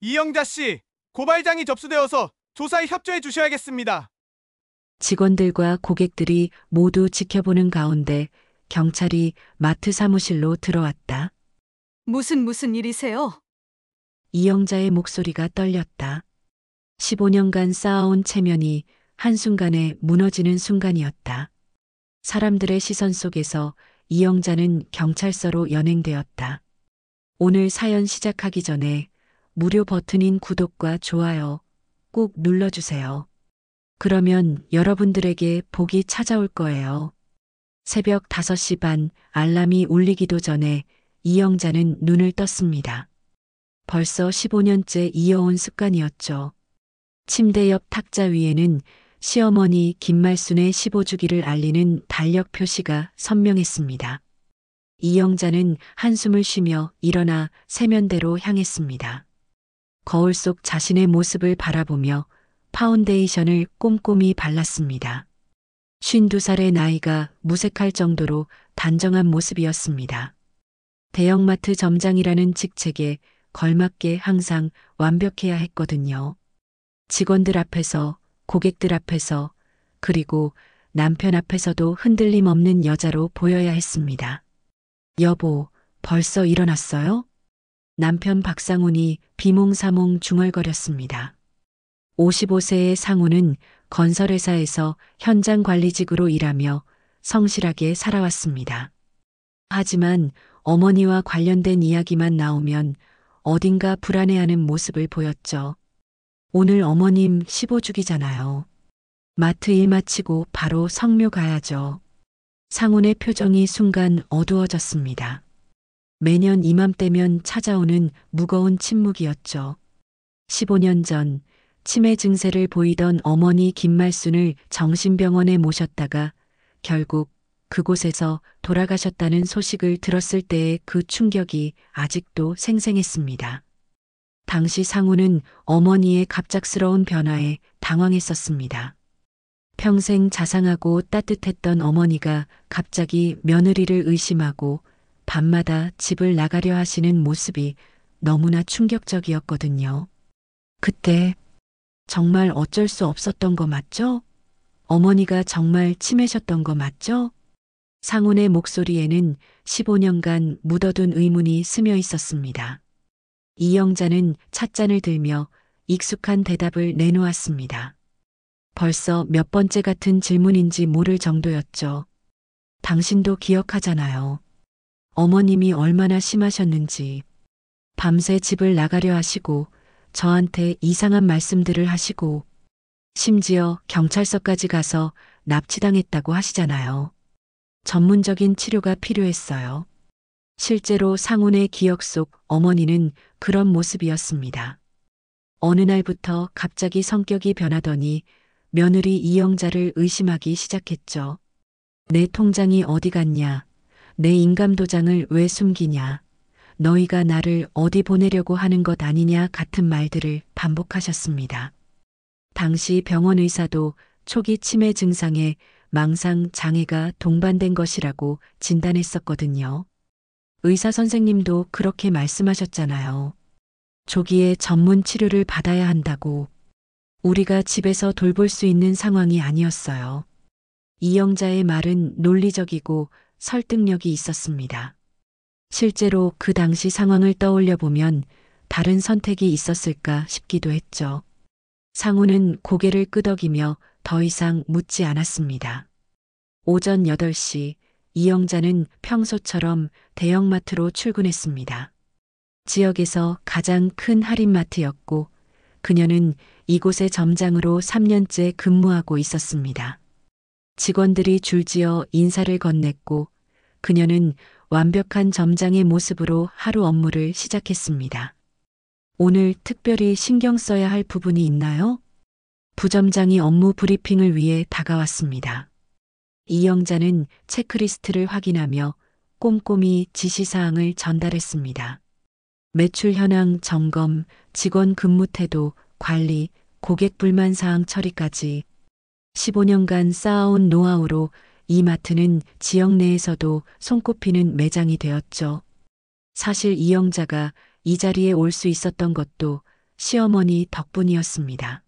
이영자 씨, 고발장이 접수되어서 조사에 협조해 주셔야겠습니다. 직원들과 고객들이 모두 지켜보는 가운데 경찰이 마트 사무실로 들어왔다. 무슨 일이세요? 이영자의 목소리가 떨렸다. 15년간 쌓아온 체면이 한순간에 무너지는 순간이었다. 사람들의 시선 속에서 이영자는 경찰서로 연행되었다. 오늘 사연 시작하기 전에 무료 버튼인 구독과 좋아요 꼭 눌러주세요. 그러면 여러분들에게 복이 찾아올 거예요. 새벽 5시 반 알람이 울리기도 전에 이영자는 눈을 떴습니다. 벌써 15년째 이어온 습관이었죠. 침대 옆 탁자 위에는 시어머니 김말순의 15주기를 알리는 달력 표시가 선명했습니다. 이영자는 한숨을 쉬며 일어나 세면대로 향했습니다. 거울 속 자신의 모습을 바라보며 파운데이션을 꼼꼼히 발랐습니다. 52살의 나이가 무색할 정도로 단정한 모습이었습니다. 대형마트 점장이라는 직책에 걸맞게 항상 완벽해야 했거든요. 직원들 앞에서, 고객들 앞에서, 그리고 남편 앞에서도 흔들림 없는 여자로 보여야 했습니다. 여보, 벌써 일어났어요? 남편 박상훈이 비몽사몽 중얼거렸습니다. 55세의 상훈은 건설회사에서 현장 관리직으로 일하며 성실하게 살아왔습니다. 하지만 어머니와 관련된 이야기만 나오면 어딘가 불안해하는 모습을 보였죠. 오늘 어머님 15주기잖아요. 마트 일 마치고 바로 성묘 가야죠. 상훈의 표정이 순간 어두워졌습니다. 매년 이맘때면 찾아오는 무거운 침묵이었죠. 15년 전 치매 증세를 보이던 어머니 김말순을 정신병원에 모셨다가 결국 그곳에서 돌아가셨다는 소식을 들었을 때의 그 충격이 아직도 생생했습니다. 당시 상우는 어머니의 갑작스러운 변화에 당황했었습니다. 평생 자상하고 따뜻했던 어머니가 갑자기 며느리를 의심하고 밤마다 집을 나가려 하시는 모습이 너무나 충격적이었거든요. 그때 정말 어쩔 수 없었던 거 맞죠? 어머니가 정말 치매셨던 거 맞죠? 상훈의 목소리에는 15년간 묻어둔 의문이 스며 있었습니다. 이영자는 찻잔을 들며 익숙한 대답을 내놓았습니다. 벌써 몇 번째 같은 질문인지 모를 정도였죠. 당신도 기억하잖아요. 어머님이 얼마나 심하셨는지. 밤새 집을 나가려 하시고 저한테 이상한 말씀들을 하시고 심지어 경찰서까지 가서 납치당했다고 하시잖아요. 전문적인 치료가 필요했어요. 실제로 상훈의 기억 속 어머니는 그런 모습이었습니다. 어느 날부터 갑자기 성격이 변하더니 며느리 이영자를 의심하기 시작했죠. 내 통장이 어디 갔냐? 내 인감도장을 왜 숨기냐? 너희가 나를 어디 보내려고 하는 것 아니냐 같은 말들을 반복하셨습니다. 당시 병원 의사도 초기 치매 증상에 망상 장애가 동반된 것이라고 진단했었거든요. 의사 선생님도 그렇게 말씀하셨잖아요. 조기에 전문 치료를 받아야 한다고. 우리가 집에서 돌볼 수 있는 상황이 아니었어요. 이영자의 말은 논리적이고 설득력이 있었습니다. 실제로 그 당시 상황을 떠올려 보면 다른 선택이 있었을까 싶기도 했죠. 상우는 고개를 끄덕이며 더 이상 묻지 않았습니다. 오전 8시 이영자는 평소처럼 대형마트로 출근했습니다. 지역에서 가장 큰 할인마트였고 그녀는 이곳의 점장으로 3년째 근무하고 있었습니다. 직원들이 줄지어 인사를 건넸고 그녀는 완벽한 점장의 모습으로 하루 업무를 시작했습니다. 오늘 특별히 신경 써야 할 부분이 있나요? 부점장이 업무 브리핑을 위해 다가왔습니다. 이영자는 체크리스트를 확인하며 꼼꼼히 지시사항을 전달했습니다. 매출 현황 점검, 직원 근무 태도, 관리, 고객 불만 사항 처리까지 15년간 쌓아온 노하우로 이 마트는 지역 내에서도 손꼽히는 매장이 되었죠. 사실 이영자가 이 자리에 올 수 있었던 것도 시어머니 덕분이었습니다.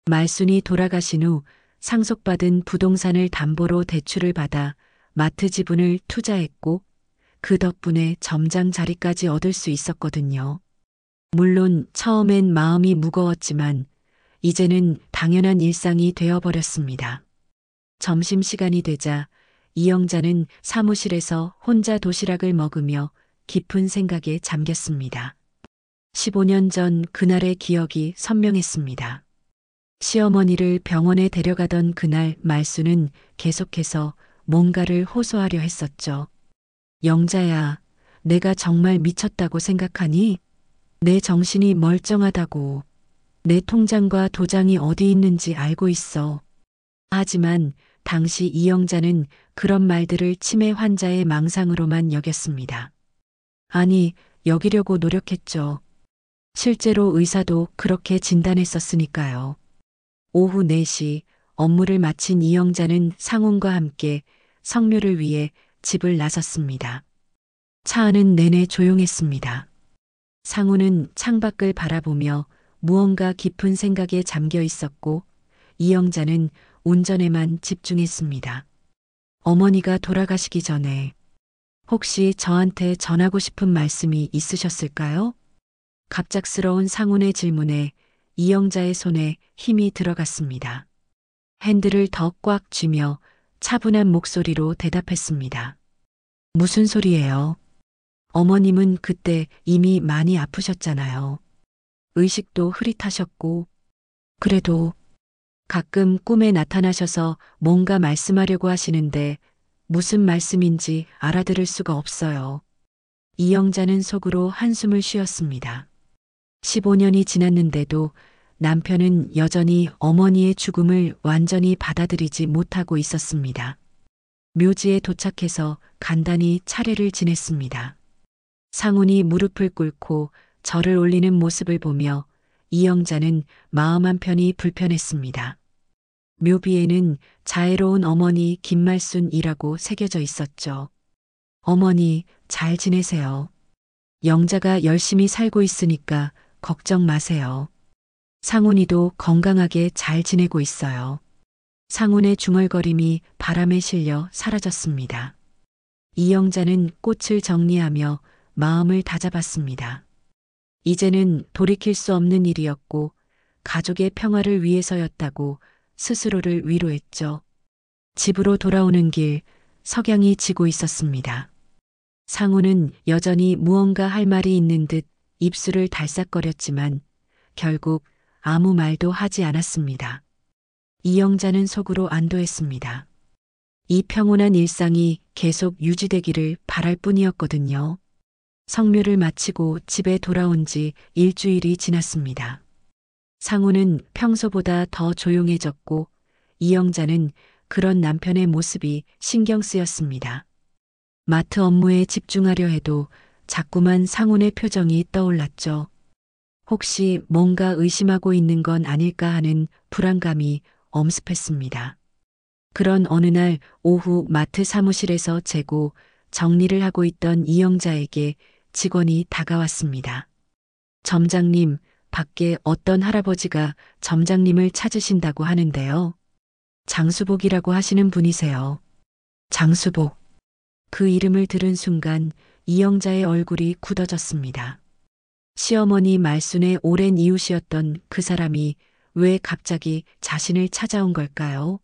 말순이 돌아가신 후 상속받은 부동산을 담보로 대출을 받아 마트 지분을 투자했고 그 덕분에 점장 자리까지 얻을 수 있었거든요. 물론 처음엔 마음이 무거웠지만 이제는 당연한 일상이 되어버렸습니다. 점심시간이 되자 이영자는 사무실에서 혼자 도시락을 먹으며 깊은 생각에 잠겼습니다. 15년 전 그날의 기억이 선명했습니다. 시어머니를 병원에 데려가던 그날 말수는 계속해서 뭔가를 호소하려 했었죠. 영자야, 내가 정말 미쳤다고 생각하니? 내 정신이 멀쩡하다고. 내 통장과 도장이 어디 있는지 알고 있어. 하지만 당시 이영자는 그런 말들을 치매 환자의 망상으로만 여겼습니다. 아니, 여기려고 노력했죠. 실제로 의사도 그렇게 진단했었으니까요. 오후 4시 업무를 마친 이영자는 상훈과 함께 성묘를 위해 집을 나섰습니다. 차 안은 내내 조용했습니다. 상훈은 창밖을 바라보며 무언가 깊은 생각에 잠겨 있었고 이영자는 운전에만 집중했습니다. 어머니가 돌아가시기 전에 혹시 저한테 전하고 싶은 말씀이 있으셨을까요? 갑작스러운 상훈의 질문에 이영자의 손에 힘이 들어갔습니다. 핸들을 더 꽉 쥐며 차분한 목소리로 대답했습니다. 무슨 소리예요? 어머님은 그때 이미 많이 아프셨잖아요. 의식도 흐릿하셨고, 그래도 가끔 꿈에 나타나셔서 뭔가 말씀하려고 하시는데 무슨 말씀인지 알아들을 수가 없어요. 이영자는 속으로 한숨을 쉬었습니다. 15년이 지났는데도 남편은 여전히 어머니의 죽음을 완전히 받아들이지 못하고 있었습니다. 묘지에 도착해서 간단히 차례를 지냈습니다. 상훈이 무릎을 꿇고 절을 올리는 모습을 보며 이영자는 마음 한편이 불편했습니다. 묘비에는 자애로운 어머니 김말순이라고 새겨져 있었죠. 어머니 잘 지내세요. 영자가 열심히 살고 있으니까 걱정 마세요. 상훈이도 건강하게 잘 지내고 있어요. 상훈의 중얼거림이 바람에 실려 사라졌습니다. 이영자는 꽃을 정리하며 마음을 다잡았습니다. 이제는 돌이킬 수 없는 일이었고 가족의 평화를 위해서였다고 스스로를 위로했죠. 집으로 돌아오는 길 석양이 지고 있었습니다. 상훈은 여전히 무언가 할 말이 있는 듯 입술을 달싹거렸지만 결국 아무 말도 하지 않았습니다. 이영자는 속으로 안도했습니다. 이 평온한 일상이 계속 유지되기를 바랄 뿐이었거든요. 성묘를 마치고 집에 돌아온 지 일주일이 지났습니다. 상훈은 평소보다 더 조용해졌고 이영자는 그런 남편의 모습이 신경 쓰였습니다. 마트 업무에 집중하려 해도 자꾸만 상훈의 표정이 떠올랐죠. 혹시 뭔가 의심하고 있는 건 아닐까 하는 불안감이 엄습했습니다. 그런 어느 날 오후 마트 사무실에서 재고 정리를 하고 있던 이영자에게 직원이 다가왔습니다. 점장님, 밖에 어떤 할아버지가 점장님을 찾으신다고 하는데요. 장수복이라고 하시는 분이세요. 장수복. 그 이름을 들은 순간 이영자의 얼굴이 굳어졌습니다. 시어머니 말순의 오랜 이웃이었던 그 사람이 왜 갑자기 자신을 찾아온 걸까요?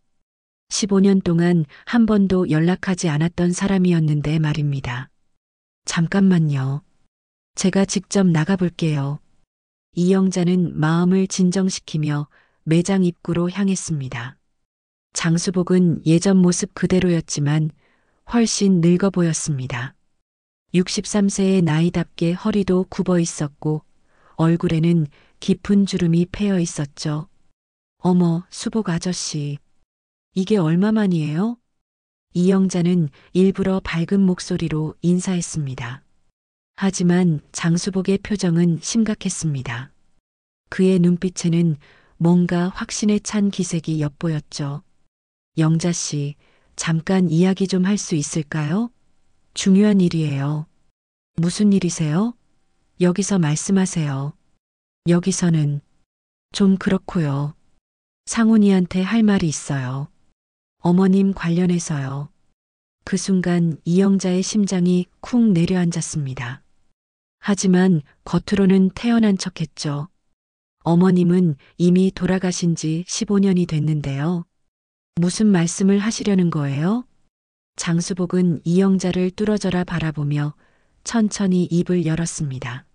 15년 동안 한 번도 연락하지 않았던 사람이었는데 말입니다. 잠깐만요. 제가 직접 나가볼게요. 이영자는 마음을 진정시키며 매장 입구로 향했습니다. 장수복은 예전 모습 그대로였지만 훨씬 늙어 보였습니다. 63세의 나이답게 허리도 굽어 있었고 얼굴에는 깊은 주름이 패여 있었죠. 어머, 수복 아저씨. 이게 얼마만이에요? 이영자는 일부러 밝은 목소리로 인사했습니다. 하지만 장수복의 표정은 심각했습니다. 그의 눈빛에는 뭔가 확신에 찬 기색이 엿보였죠. 영자 씨, 잠깐 이야기 좀 할 수 있을까요? 중요한 일이에요. 무슨 일이세요? 여기서 말씀하세요. 여기서는 좀 그렇고요. 상훈이한테 할 말이 있어요. 어머님 관련해서요. 그 순간 이영자의 심장이 쿵 내려앉았습니다. 하지만 겉으로는 태연한 척했죠. 어머님은 이미 돌아가신 지 15년이 됐는데요. 무슨 말씀을 하시려는 거예요? 장수복은 이영자를 뚫어져라 바라보며 천천히 입을 열었습니다.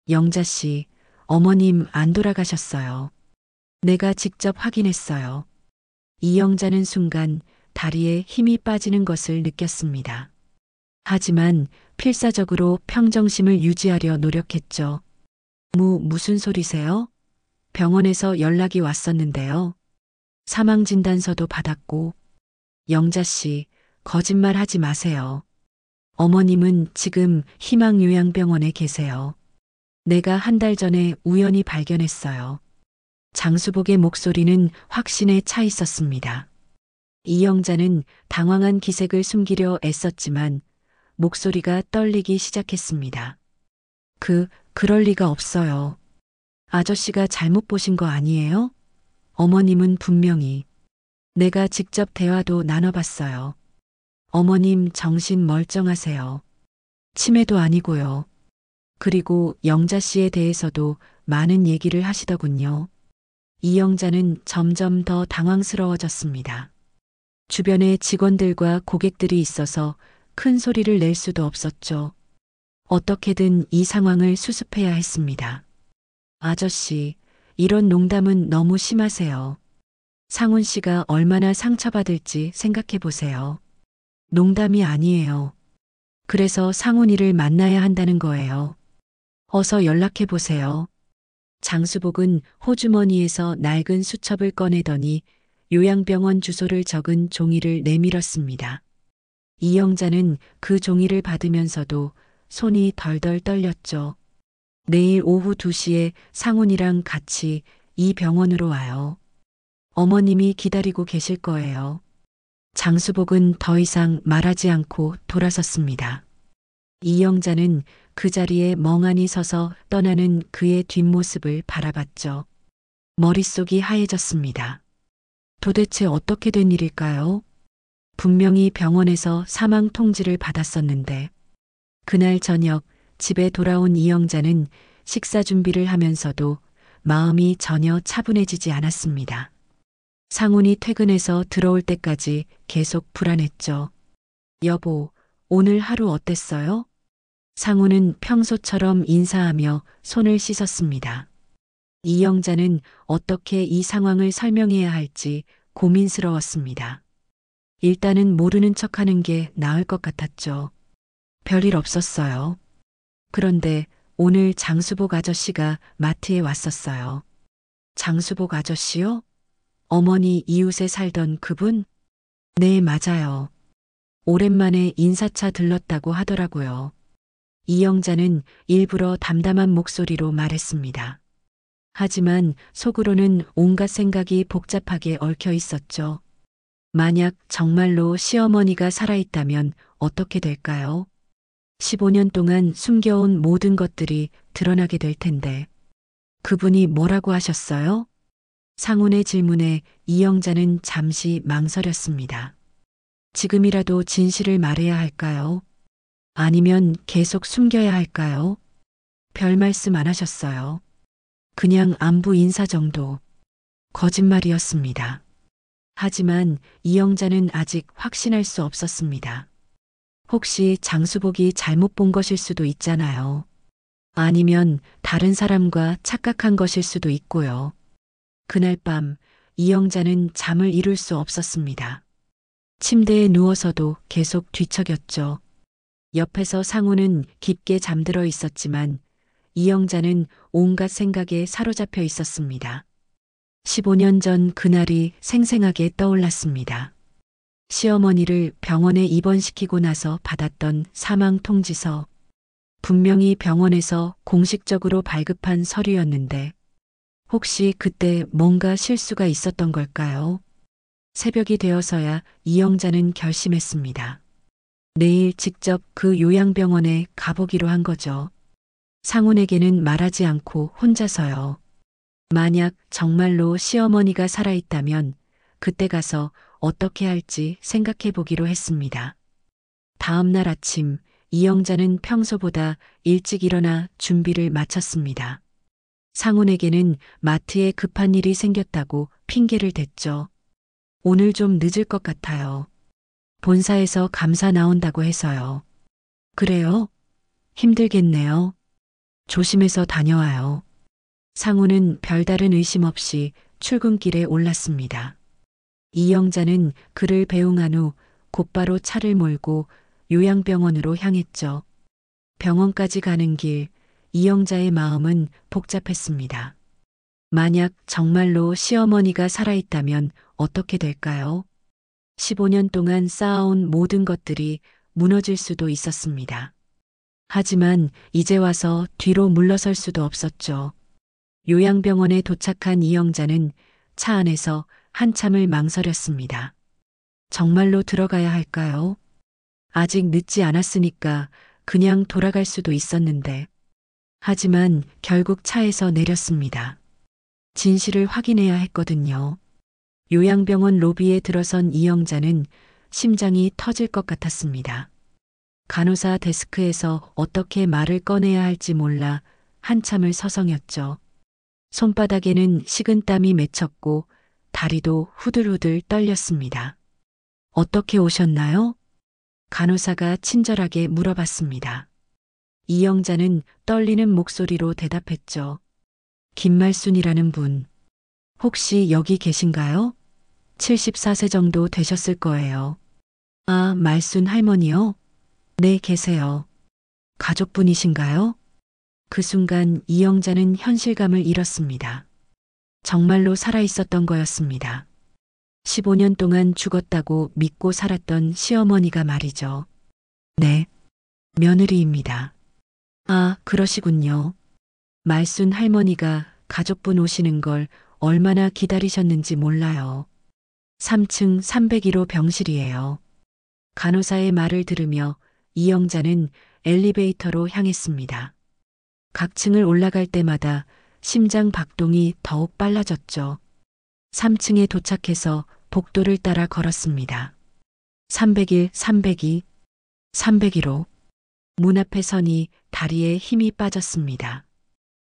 영자 씨, 어머님 안 돌아가셨어요. 내가 직접 확인했어요. 이영자는 순간 다리에 힘이 빠지는 것을 느꼈습니다. 하지만 필사적으로 평정심을 유지하려 노력했죠. 무슨 소리세요? 병원에서 연락이 왔었는데요. 사망진단서도 받았고. 영자 씨, 거짓말 하지 마세요. 어머님은 지금 희망요양병원에 계세요. 내가 한 달 전에 우연히 발견했어요. 장수복의 목소리는 확신에 차 있었습니다. 이영자는 당황한 기색을 숨기려 애썼지만 목소리가 떨리기 시작했습니다. 그럴 리가 없어요. 아저씨가 잘못 보신 거 아니에요? 어머님은 분명히. 내가 직접 대화도 나눠봤어요. 어머님 정신 멀쩡하세요. 치매도 아니고요. 그리고 영자 씨에 대해서도 많은 얘기를 하시더군요. 이영자는 점점 더 당황스러워졌습니다. 주변에 직원들과 고객들이 있어서 큰 소리를 낼 수도 없었죠. 어떻게든 이 상황을 수습해야 했습니다. 아저씨, 이런 농담은 너무 심하세요. 상훈 씨가 얼마나 상처받을지 생각해 보세요. 농담이 아니에요. 그래서 상훈이를 만나야 한다는 거예요. 어서 연락해 보세요. 장수복은 호주머니에서 낡은 수첩을 꺼내더니 요양병원 주소를 적은 종이를 내밀었습니다. 이영자는 그 종이를 받으면서도 손이 덜덜 떨렸죠. 내일 오후 2시에 상훈이랑 같이 이 병원으로 와요. 어머님이 기다리고 계실 거예요. 장수복은 더 이상 말하지 않고 돌아섰습니다. 이영자는 그 자리에 멍하니 서서 떠나는 그의 뒷모습을 바라봤죠. 머릿속이 하얘졌습니다. 도대체 어떻게 된 일일까요? 분명히 병원에서 사망 통지를 받았었는데 그날 저녁 집에 돌아온 이영자는 식사 준비를 하면서도 마음이 전혀 차분해지지 않았습니다. 상훈이 퇴근해서 들어올 때까지 계속 불안했죠. 여보, 오늘 하루 어땠어요? 상훈은 평소처럼 인사하며 손을 씻었습니다. 이영자는 어떻게 이 상황을 설명해야 할지 고민스러웠습니다. 일단은 모르는 척하는 게 나을 것 같았죠. 별일 없었어요. 그런데 오늘 장수복 아저씨가 마트에 왔었어요. 장수복 아저씨요? 어머니 이웃에 살던 그분? 네, 맞아요. 오랜만에 인사차 들렀다고 하더라고요. 이영자는 일부러 담담한 목소리로 말했습니다. 하지만 속으로는 온갖 생각이 복잡하게 얽혀 있었죠. 만약 정말로 시어머니가 살아있다면 어떻게 될까요? 15년 동안 숨겨온 모든 것들이 드러나게 될 텐데. 그분이 뭐라고 하셨어요? 상훈의 질문에 이영자는 잠시 망설였습니다. 지금이라도 진실을 말해야 할까요? 아니면 계속 숨겨야 할까요? 별 말씀 안 하셨어요. 그냥 안부 인사 정도. 거짓말이었습니다. 하지만 이영자는 아직 확신할 수 없었습니다. 혹시 장수복이 잘못 본 것일 수도 있잖아요. 아니면 다른 사람과 착각한 것일 수도 있고요. 그날 밤 이영자는 잠을 이룰 수 없었습니다. 침대에 누워서도 계속 뒤척였죠. 옆에서 상우는 깊게 잠들어 있었지만 이영자는 온갖 생각에 사로잡혀 있었습니다. 15년 전 그날이 생생하게 떠올랐습니다. 시어머니를 병원에 입원시키고 나서 받았던 사망 통지서. 분명히 병원에서 공식적으로 발급한 서류였는데 혹시 그때 뭔가 실수가 있었던 걸까요? 새벽이 되어서야 이영자는 결심했습니다. 내일 직접 그 요양병원에 가보기로 한 거죠. 상훈에게는 말하지 않고 혼자서요. 만약 정말로 시어머니가 살아있다면 그때 가서 어떻게 할지 생각해 보기로 했습니다. 다음 날 아침 이영자는 평소보다 일찍 일어나 준비를 마쳤습니다. 상훈에게는 마트에 급한 일이 생겼다고 핑계를 댔죠. 오늘 좀 늦을 것 같아요. 본사에서 감사 나온다고 해서요. 그래요? 힘들겠네요. 조심해서 다녀와요. 상훈은 별다른 의심 없이 출근길에 올랐습니다. 이영자는 그를 배웅한 후 곧바로 차를 몰고 요양병원으로 향했죠. 병원까지 가는 길, 이영자의 마음은 복잡했습니다. 만약 정말로 시어머니가 살아있다면 어떻게 될까요? 15년 동안 쌓아온 모든 것들이 무너질 수도 있었습니다. 하지만 이제 와서 뒤로 물러설 수도 없었죠. 요양병원에 도착한 이영자는 차 안에서 한참을 망설였습니다. 정말로 들어가야 할까요? 아직 늦지 않았으니까 그냥 돌아갈 수도 있었는데. 하지만 결국 차에서 내렸습니다. 진실을 확인해야 했거든요. 요양병원 로비에 들어선 이영자는 심장이 터질 것 같았습니다. 간호사 데스크에서 어떻게 말을 꺼내야 할지 몰라 한참을 서성였죠. 손바닥에는 식은땀이 맺혔고 다리도 후들후들 떨렸습니다. 어떻게 오셨나요? 간호사가 친절하게 물어봤습니다. 이영자는 떨리는 목소리로 대답했죠. 김말순이라는 분. 혹시 여기 계신가요? 74세 정도 되셨을 거예요. 아, 말순 할머니요? 네, 계세요. 가족분이신가요? 그 순간 이영자는 현실감을 잃었습니다. 정말로 살아있었던 거였습니다. 15년 동안 죽었다고 믿고 살았던 시어머니가 말이죠. 네, 며느리입니다. 아, 그러시군요. 말순 할머니가 가족분 오시는 걸 얼마나 기다리셨는지 몰라요. 3층 301호 병실이에요. 간호사의 말을 들으며 이영자는 엘리베이터로 향했습니다. 각 층을 올라갈 때마다 심장 박동이 더욱 빨라졌죠. 3층에 도착해서 복도를 따라 걸었습니다. 301, 302, 301호. 문 앞에 서니 다리에 힘이 빠졌습니다.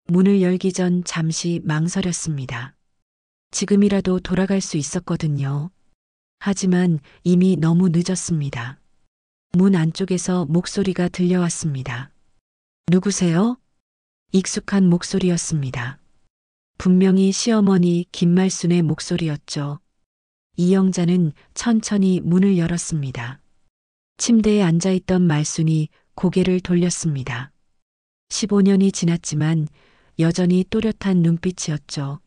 문을 열기 전 잠시 망설였습니다. 지금이라도 돌아갈 수 있었거든요. 하지만 이미 너무 늦었습니다. 문 안쪽에서 목소리가 들려왔습니다. 누구세요? 익숙한 목소리였습니다. 분명히 시어머니 김말순의 목소리였죠. 이영자는 천천히 문을 열었습니다. 침대에 앉아있던 말순이 고개를 돌렸습니다. 15년이 지났지만 여전히 또렷한 눈빛이었죠.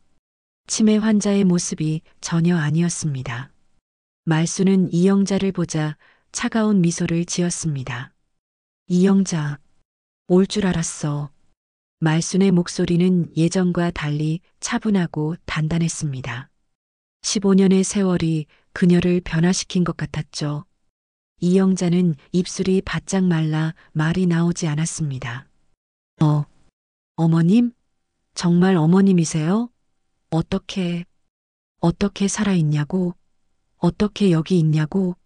치매 환자의 모습이 전혀 아니었습니다. 말순은 이영자를 보자 차가운 미소를 지었습니다. 이영자, 올 줄 알았어. 말순의 목소리는 예전과 달리 차분하고 단단했습니다. 15년의 세월이 그녀를 변화시킨 것 같았죠. 이영자는 입술이 바짝 말라 말이 나오지 않았습니다. 어머님? 정말 어머님이세요? 어떻게 살아있냐고? 어떻게 여기 있냐고?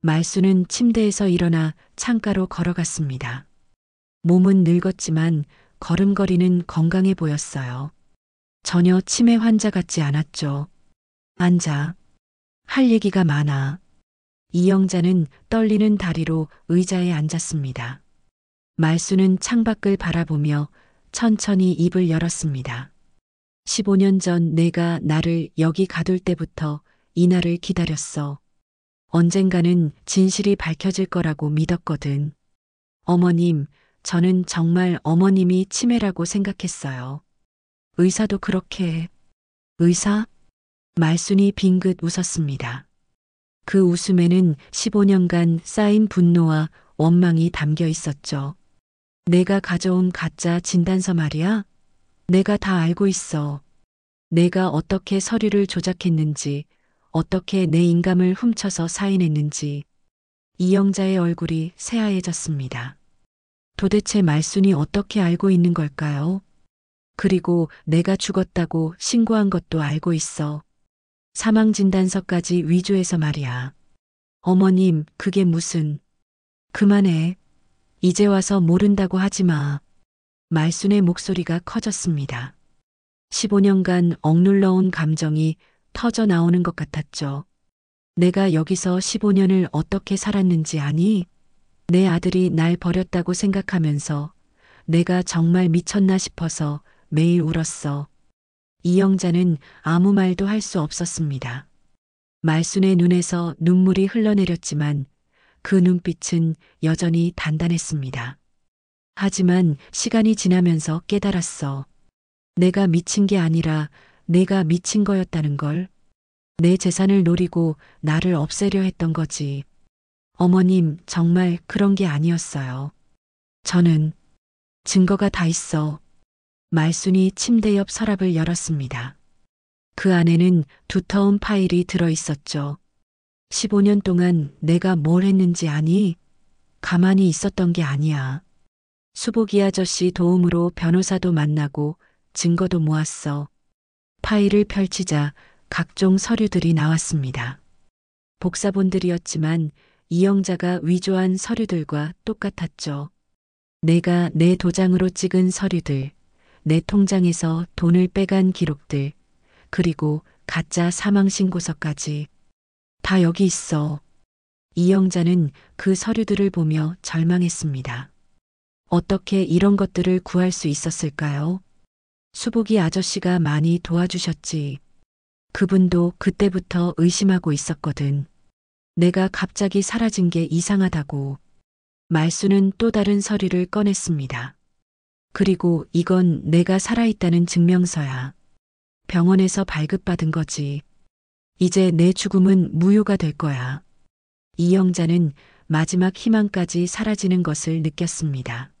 말순은 침대에서 일어나 창가로 걸어갔습니다. 몸은 늙었지만 걸음걸이는 건강해 보였어요. 전혀 치매 환자 같지 않았죠. 앉아. 할 얘기가 많아. 이영자는 떨리는 다리로 의자에 앉았습니다. 말순은 창밖을 바라보며 천천히 입을 열었습니다. 15년 전 내가 나를 여기 가둘 때부터 이 날을 기다렸어. 언젠가는 진실이 밝혀질 거라고 믿었거든. 어머님, 저는 정말 어머님이 치매라고 생각했어요. 의사도 그렇게. 의사? 말순이 빙긋 웃었습니다. 그 웃음에는 15년간 쌓인 분노와 원망이 담겨 있었죠. 내가 가져온 가짜 진단서 말이야? 내가 다 알고 있어. 내가 어떻게 서류를 조작했는지, 어떻게 내 인감을 훔쳐서 사인했는지. 이영자의 얼굴이 새하얘졌습니다. 도대체 말순이 어떻게 알고 있는 걸까요? 그리고 내가 죽었다고 신고한 것도 알고 있어. 사망진단서까지 위조해서 말이야. 어머님, 그게 무슨. 그만해. 이제 와서 모른다고 하지 마. 말순의 목소리가 커졌습니다. 15년간 억눌러온 감정이 터져 나오는 것 같았죠. 내가 여기서 15년을 어떻게 살았는지 아니? 내 아들이 날 버렸다고 생각하면서 내가 정말 미쳤나 싶어서 매일 울었어. 이영자는 아무 말도 할 수 없었습니다. 말순의 눈에서 눈물이 흘러내렸지만 그 눈빛은 여전히 단단했습니다. 하지만 시간이 지나면서 깨달았어. 내가 미친 게 아니라 내가 미친 거였다는 걸. 내 재산을 노리고 나를 없애려 했던 거지. 어머님, 정말 그런 게 아니었어요. 저는 증거가 다 있어. 말순이 침대 옆 서랍을 열었습니다. 그 안에는 두터운 파일이 들어 있었죠. 15년 동안 내가 뭘 했는지 아니? 가만히 있었던 게 아니야. 수복이 아저씨 도움으로 변호사도 만나고 증거도 모았어. 파일을 펼치자 각종 서류들이 나왔습니다. 복사본들이었지만 이영자가 위조한 서류들과 똑같았죠. 내가 내 도장으로 찍은 서류들, 내 통장에서 돈을 빼간 기록들, 그리고 가짜 사망신고서까지 다 여기 있어. 이영자는 그 서류들을 보며 절망했습니다. 어떻게 이런 것들을 구할 수 있었을까요? 수복이 아저씨가 많이 도와주셨지. 그분도 그때부터 의심하고 있었거든. 내가 갑자기 사라진 게 이상하다고. 말순은 또 다른 서류를 꺼냈습니다. 그리고 이건 내가 살아있다는 증명서야. 병원에서 발급받은 거지. 이제 내 죽음은 무효가 될 거야. 이영자는 마지막 희망까지 사라지는 것을 느꼈습니다.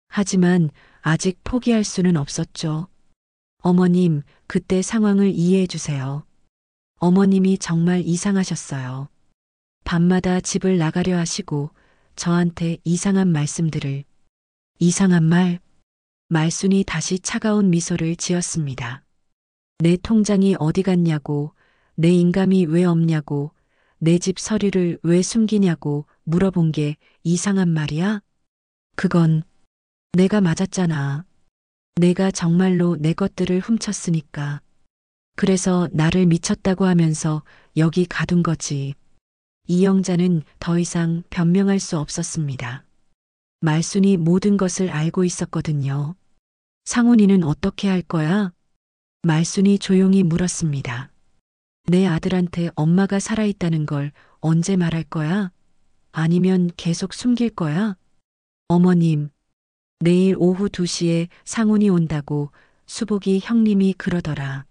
하지만 아직 포기할 수는 없었죠. 어머님, 그때 상황을 이해해 주세요. 어머님이 정말 이상하셨어요. 밤마다 집을 나가려 하시고 저한테 이상한 말씀들을. 이상한 말? 말순이 다시 차가운 미소를 지었습니다. 내 통장이 어디 갔냐고, 내 인감이 왜 없냐고, 내 집 서류를 왜 숨기냐고 물어본 게 이상한 말이야? 그건 내가 맞았잖아. 내가 정말로 내 것들을 훔쳤으니까. 그래서 나를 미쳤다고 하면서 여기 가둔 거지. 이영자는 더 이상 변명할 수 없었습니다. 말순이 모든 것을 알고 있었거든요. 상훈이는 어떻게 할 거야? 말순이 조용히 물었습니다. 내 아들한테 엄마가 살아있다는 걸 언제 말할 거야? 아니면 계속 숨길 거야? 어머님, 내일 오후 2시에 상훈이 온다고 수복이 형님이 그러더라.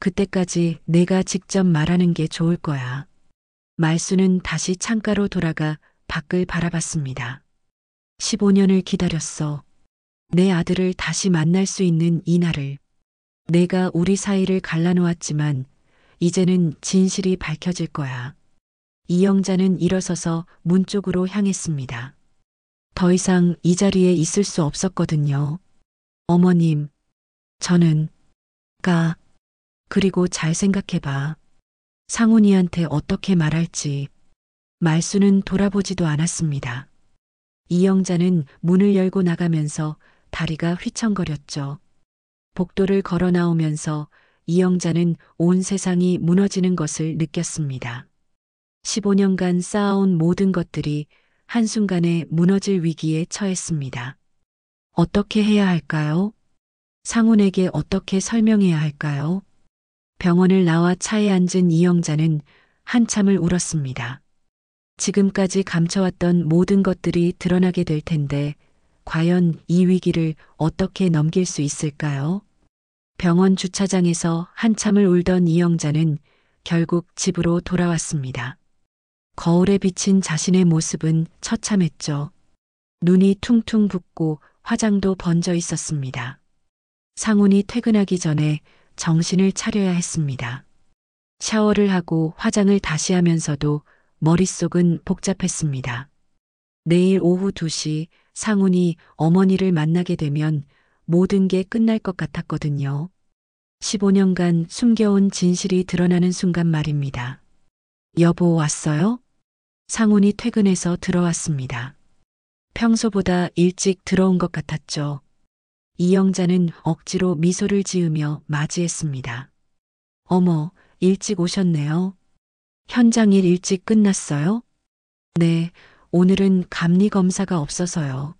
그때까지 내가 직접 말하는 게 좋을 거야. 말순은 다시 창가로 돌아가 밖을 바라봤습니다. 15년을 기다렸어. 내 아들을 다시 만날 수 있는 이 날을. 내가 우리 사이를 갈라놓았지만 이제는 진실이 밝혀질 거야. 이영자는 일어서서 문 쪽으로 향했습니다. 더 이상 이 자리에 있을 수 없었거든요. 어머님, 저는 그리고 잘 생각해봐. 상훈이한테 어떻게 말할지. 말순은 돌아보지도 않았습니다. 이영자는 문을 열고 나가면서 다리가 휘청거렸죠. 복도를 걸어 나오면서 이영자는 온 세상이 무너지는 것을 느꼈습니다. 15년간 쌓아온 모든 것들이 한순간에 무너질 위기에 처했습니다. 어떻게 해야 할까요? 상훈에게 어떻게 설명해야 할까요? 병원을 나와 차에 앉은 이영자는 한참을 울었습니다. 지금까지 감춰왔던 모든 것들이 드러나게 될 텐데 과연 이 위기를 어떻게 넘길 수 있을까요? 병원 주차장에서 한참을 울던 이영자는 결국 집으로 돌아왔습니다. 거울에 비친 자신의 모습은 처참했죠. 눈이 퉁퉁 붓고 화장도 번져 있었습니다. 상훈이 퇴근하기 전에 정신을 차려야 했습니다. 샤워를 하고 화장을 다시 하면서도 머릿속은 복잡했습니다. 내일 오후 2시 상훈이 어머니를 만나게 되면 모든 게 끝날 것 같았거든요. 15년간 숨겨온 진실이 드러나는 순간 말입니다. 여보 왔어요? 상훈이 퇴근해서 들어왔습니다. 평소보다 일찍 들어온 것 같았죠. 이영자는 억지로 미소를 지으며 맞이했습니다. 어머, 일찍 오셨네요. 현장 일 일찍 끝났어요? 네, 오늘은 감리 검사가 없어서요.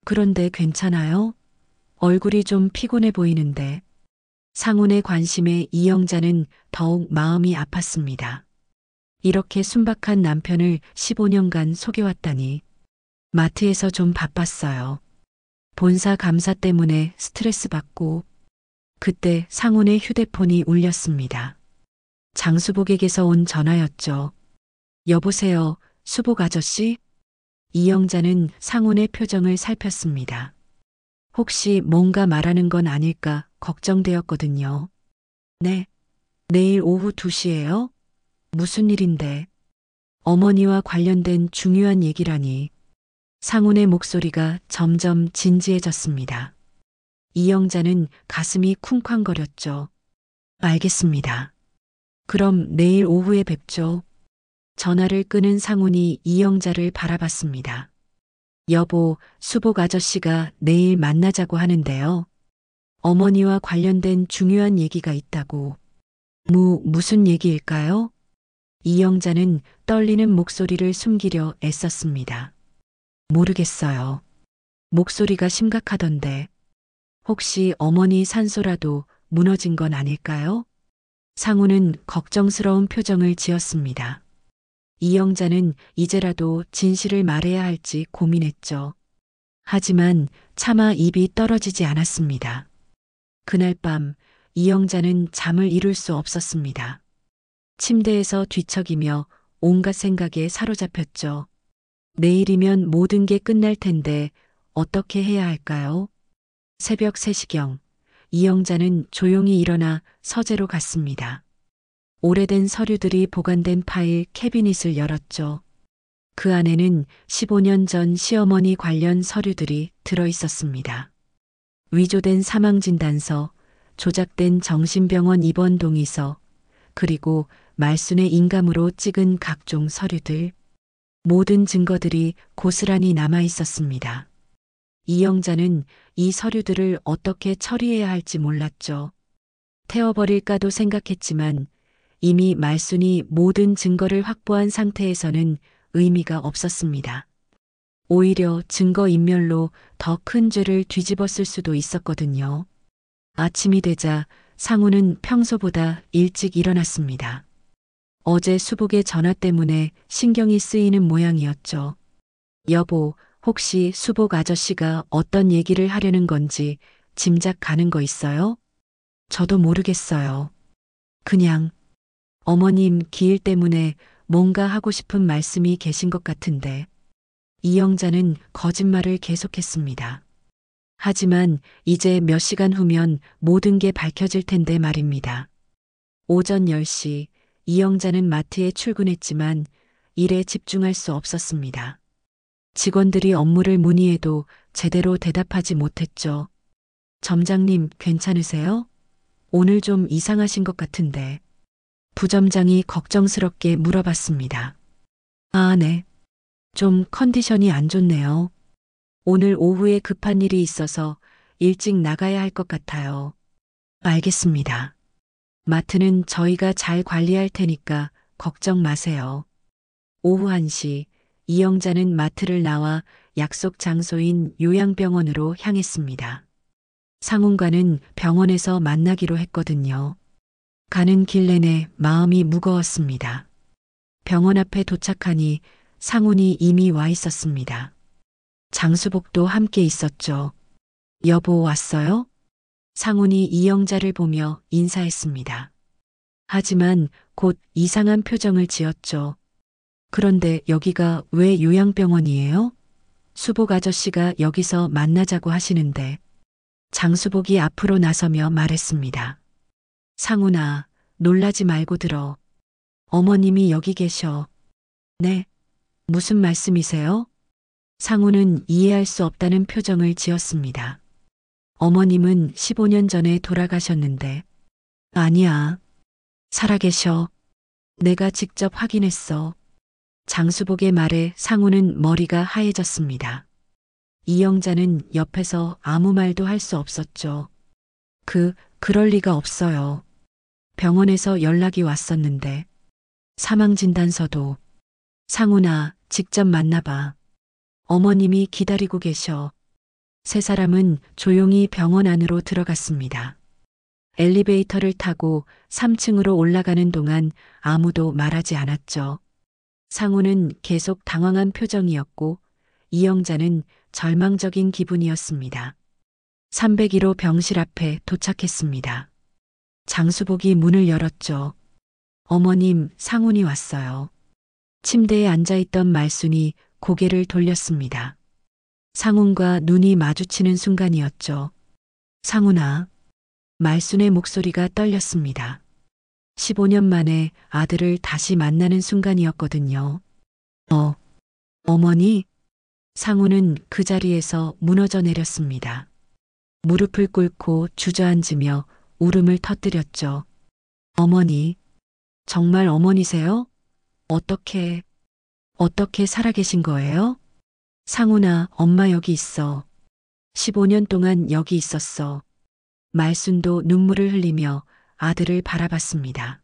그런데 괜찮아요? 얼굴이 좀 피곤해 보이는데. 상훈의 관심에 이영자는 더욱 마음이 아팠습니다. 이렇게 순박한 남편을 15년간 속여왔다니. 마트에서 좀 바빴어요. 본사 감사 때문에 스트레스 받고. 그때 상훈의 휴대폰이 울렸습니다. 장수복에게서 온 전화였죠. 여보세요, 수복 아저씨? 이영자는 상훈의 표정을 살폈습니다. 혹시 뭔가 말하는 건 아닐까 걱정되었거든요. 네, 내일 오후 2시예요? 무슨 일인데? 어머니와 관련된 중요한 얘기라니. 상훈의 목소리가 점점 진지해졌습니다. 이영자는 가슴이 쿵쾅거렸죠. 알겠습니다. 그럼 내일 오후에 뵙죠. 전화를 끊은 상훈이 이영자를 바라봤습니다. 여보, 수복 아저씨가 내일 만나자고 하는데요. 어머니와 관련된 중요한 얘기가 있다고. 무슨 얘기일까요? 이영자는 떨리는 목소리를 숨기려 애썼습니다. 모르겠어요. 목소리가 심각하던데. 혹시 어머니 산소라도 무너진 건 아닐까요? 상훈은 걱정스러운 표정을 지었습니다. 이영자는 이제라도 진실을 말해야 할지 고민했죠. 하지만 차마 입이 떨어지지 않았습니다. 그날 밤 이영자는 잠을 이룰 수 없었습니다. 침대에서 뒤척이며 온갖 생각에 사로잡혔죠. 내일이면 모든 게 끝날 텐데 어떻게 해야 할까요? 새벽 3시경 이영자는 조용히 일어나 서재로 갔습니다. 오래된 서류들이 보관된 파일 캐비닛을 열었죠. 그 안에는 15년 전 시어머니 관련 서류들이 들어 있었습니다. 위조된 사망진단서, 조작된 정신병원 입원 동의서, 그리고 말순의 인감으로 찍은 각종 서류들. 모든 증거들이 고스란히 남아 있었습니다. 이영자는 이 서류들을 어떻게 처리해야 할지 몰랐죠. 태워버릴까도 생각했지만 이미 말순이 모든 증거를 확보한 상태에서는 의미가 없었습니다. 오히려 증거인멸로 더 큰 죄를 뒤집었을 수도 있었거든요. 아침이 되자 상훈은 평소보다 일찍 일어났습니다. 어제 수복의 전화 때문에 신경이 쓰이는 모양이었죠. 여보, 혹시 수복 아저씨가 어떤 얘기를 하려는 건지 짐작 가는 거 있어요? 저도 모르겠어요. 그냥 어머님 기일 때문에 뭔가 하고 싶은 말씀이 계신 것 같은데. 이영자는 거짓말을 계속했습니다. 하지만 이제 몇 시간 후면 모든 게 밝혀질 텐데 말입니다. 오전 10시 이영자는 마트에 출근했지만 일에 집중할 수 없었습니다. 직원들이 업무를 문의해도 제대로 대답하지 못했죠. 점장님 괜찮으세요? 오늘 좀 이상하신 것 같은데. 부점장이 걱정스럽게 물어봤습니다. 아, 네. 좀 컨디션이 안 좋네요. 오늘 오후에 급한 일이 있어서 일찍 나가야 할 것 같아요. 알겠습니다. 마트는 저희가 잘 관리할 테니까 걱정 마세요. 오후 1시 이영자는 마트를 나와 약속 장소인 요양병원으로 향했습니다. 상훈과는 병원에서 만나기로 했거든요. 가는 길 내내 마음이 무거웠습니다. 병원 앞에 도착하니 상훈이 이미 와 있었습니다. 장수복도 함께 있었죠. 여보 왔어요? 상훈이 이영자를 보며 인사했습니다. 하지만 곧 이상한 표정을 지었죠. 그런데 여기가 왜 요양병원이에요? 수복 아저씨가 여기서 만나자고 하시는데. 장수복이 앞으로 나서며 말했습니다. 상훈아, 놀라지 말고 들어. 어머님이 여기 계셔. 네? 무슨 말씀이세요? 상우는 이해할 수 없다는 표정을 지었습니다. 어머님은 15년 전에 돌아가셨는데. 아니야. 살아계셔. 내가 직접 확인했어. 장수복의 말에 상우는 머리가 하얘졌습니다. 이영자는 옆에서 아무 말도 할 수 없었죠. 그럴 리가 없어요. 병원에서 연락이 왔었는데. 사망진단서도. 상우나 직접 만나봐. 어머님이 기다리고 계셔. 세 사람은 조용히 병원 안으로 들어갔습니다. 엘리베이터를 타고 3층으로 올라가는 동안 아무도 말하지 않았죠. 상우는 계속 당황한 표정이었고 이영자는 절망적인 기분이었습니다. 301호 병실 앞에 도착했습니다. 장수복이 문을 열었죠. 어머님, 상훈이 왔어요. 침대에 앉아있던 말순이 고개를 돌렸습니다. 상훈과 눈이 마주치는 순간이었죠. 상훈아. 말순의 목소리가 떨렸습니다. 15년 만에 아들을 다시 만나는 순간이었거든요. 어머니? 상훈은 그 자리에서 무너져 내렸습니다. 무릎을 꿇고 주저앉으며 울음을 터뜨렸죠. 어머니, 정말 어머니세요? 어떻게 살아계신 거예요? 상훈아, 엄마 여기 있어. 15년 동안 여기 있었어. 말순도 눈물을 흘리며 아들을 바라봤습니다.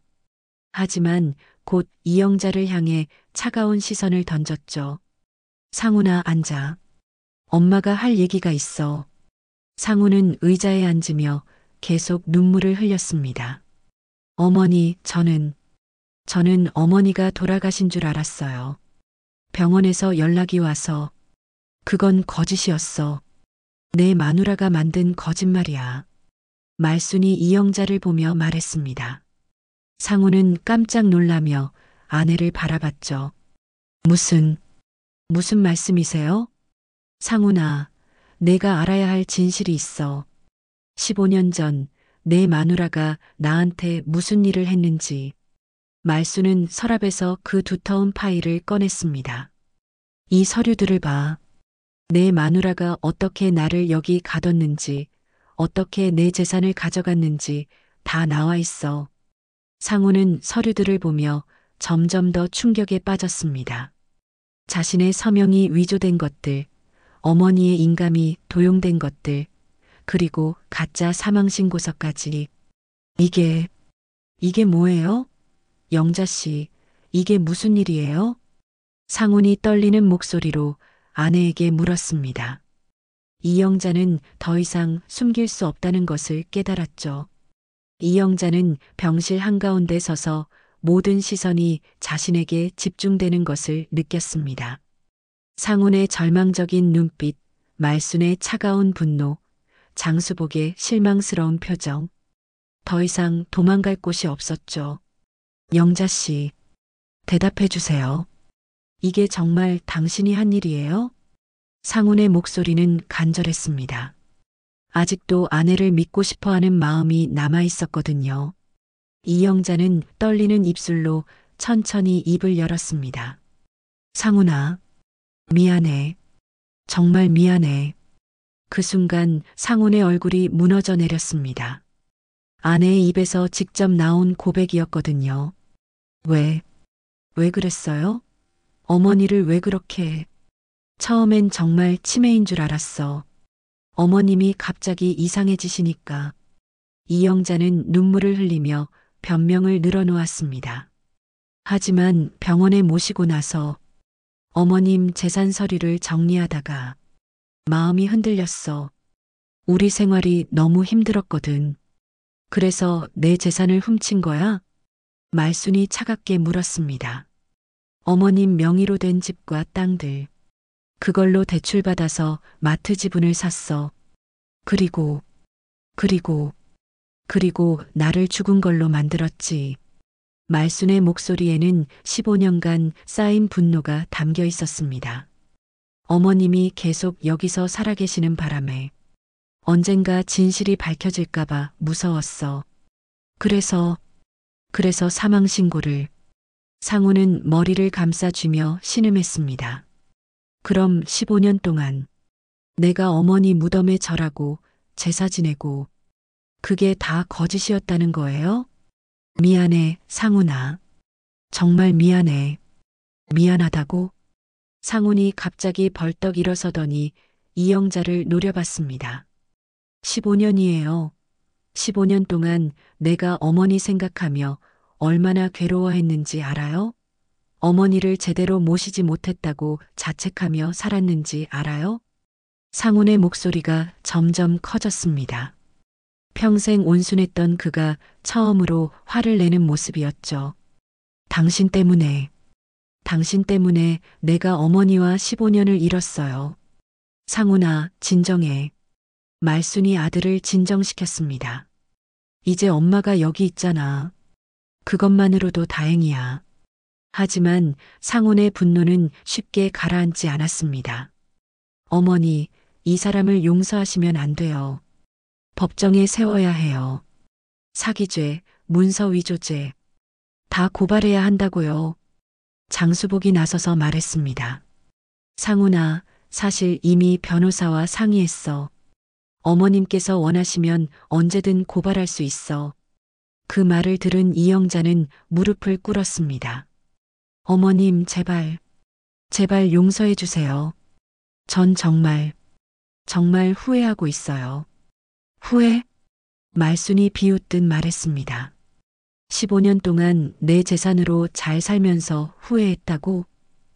하지만 곧 이영자를 향해 차가운 시선을 던졌죠. 상훈아, 앉아. 엄마가 할 얘기가 있어. 상훈은 의자에 앉으며 계속 눈물을 흘렸습니다. 어머니, 저는 어머니가 돌아가신 줄 알았어요. 병원에서 연락이 와서. 그건 거짓이었어. 내 마누라가 만든 거짓말이야. 말순이 이영자를 보며 말했습니다. 상우는 깜짝 놀라며 아내를 바라봤죠. 무슨 말씀이세요? 상훈아, 내가 알아야 할 진실이 있어. 15년 전 내 마누라가 나한테 무슨 일을 했는지. 말순은 서랍에서 그 두터운 파일을 꺼냈습니다. 이 서류들을 봐. 내 마누라가 어떻게 나를 여기 가뒀는지, 어떻게 내 재산을 가져갔는지 다 나와 있어. 상우는 서류들을 보며 점점 더 충격에 빠졌습니다. 자신의 서명이 위조된 것들, 어머니의 인감이 도용된 것들, 그리고 가짜 사망신고서까지. 이게 뭐예요? 영자 씨, 이게 무슨 일이에요? 상훈이 떨리는 목소리로 아내에게 물었습니다. 이영자는 더 이상 숨길 수 없다는 것을 깨달았죠. 이영자는 병실 한가운데 서서 모든 시선이 자신에게 집중되는 것을 느꼈습니다. 상훈의 절망적인 눈빛, 말순의 차가운 분노, 장수복의 실망스러운 표정. 더 이상 도망갈 곳이 없었죠. 영자 씨, 대답해 주세요. 이게 정말 당신이 한 일이에요? 상훈의 목소리는 간절했습니다. 아직도 아내를 믿고 싶어 하는 마음이 남아 있었거든요. 이영자는 떨리는 입술로 천천히 입을 열었습니다. 상훈아, 미안해. 정말 미안해. 그 순간 상훈의 얼굴이 무너져 내렸습니다. 아내의 입에서 직접 나온 고백이었거든요. 왜 그랬어요? 어머니를 왜 그렇게. 처음엔 정말 치매인 줄 알았어. 어머님이 갑자기 이상해지시니까. 이영자는 눈물을 흘리며 변명을 늘어놓았습니다. 하지만 병원에 모시고 나서 어머님 재산 서류를 정리하다가 마음이 흔들렸어. 우리 생활이 너무 힘들었거든. 그래서 내 재산을 훔친 거야? 말순이 차갑게 물었습니다. 어머님 명의로 된 집과 땅들. 그걸로 대출받아서 마트 지분을 샀어. 그리고 나를 죽은 걸로 만들었지. 말순의 목소리에는 15년간 쌓인 분노가 담겨 있었습니다. 어머님이 계속 여기서 살아계시는 바람에 언젠가 진실이 밝혀질까봐 무서웠어. 그래서 사망신고를. 상우는 머리를 감싸쥐며 신음했습니다. 그럼 15년 동안 내가 어머니 무덤에 절하고 제사 지내고 그게 다 거짓이었다는 거예요? 미안해, 상훈아. 정말 미안해. 미안하다고? 상훈이 갑자기 벌떡 일어서더니 이영자를 노려봤습니다. 15년이에요. 15년 동안 내가 어머니 생각하며 얼마나 괴로워했는지 알아요? 어머니를 제대로 모시지 못했다고 자책하며 살았는지 알아요? 상훈의 목소리가 점점 커졌습니다. 평생 온순했던 그가 처음으로 화를 내는 모습이었죠. 당신 때문에 내가 어머니와 15년을 잃었어요. 상훈아, 진정해. 말순이 아들을 진정시켰습니다. 이제 엄마가 여기 있잖아. 그것만으로도 다행이야. 하지만 상훈의 분노는 쉽게 가라앉지 않았습니다. 어머니, 이 사람을 용서하시면 안 돼요. 법정에 세워야 해요. 사기죄, 문서위조죄, 다 고발해야 한다고요. 장수복이 나서서 말했습니다. 상훈아, 사실 이미 변호사와 상의했어. 어머님께서 원하시면 언제든 고발할 수 있어. 그 말을 들은 이영자는 무릎을 꿇었습니다. 어머님, 제발 용서해 주세요. 전 정말 후회하고 있어요. 후회? 말순이 비웃듯 말했습니다. 15년 동안 내 재산으로 잘 살면서 후회했다고?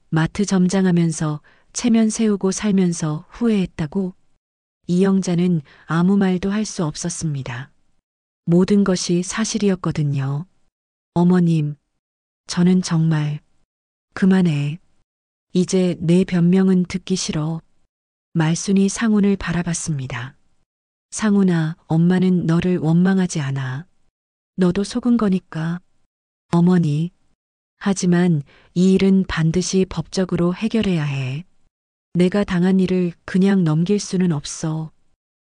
마트 점장하면서 체면 세우고 살면서 후회했다고? 이영자는 아무 말도 할 수 없었습니다. 모든 것이 사실이었거든요. 어머님, 저는 정말 그만해. 이제 내 변명은 듣기 싫어. 말순이 상훈을 바라봤습니다. 상훈아, 엄마는 너를 원망하지 않아. 너도 속은 거니까. 어머니. 하지만 이 일은 반드시 법적으로 해결해야 해. 내가 당한 일을 그냥 넘길 수는 없어.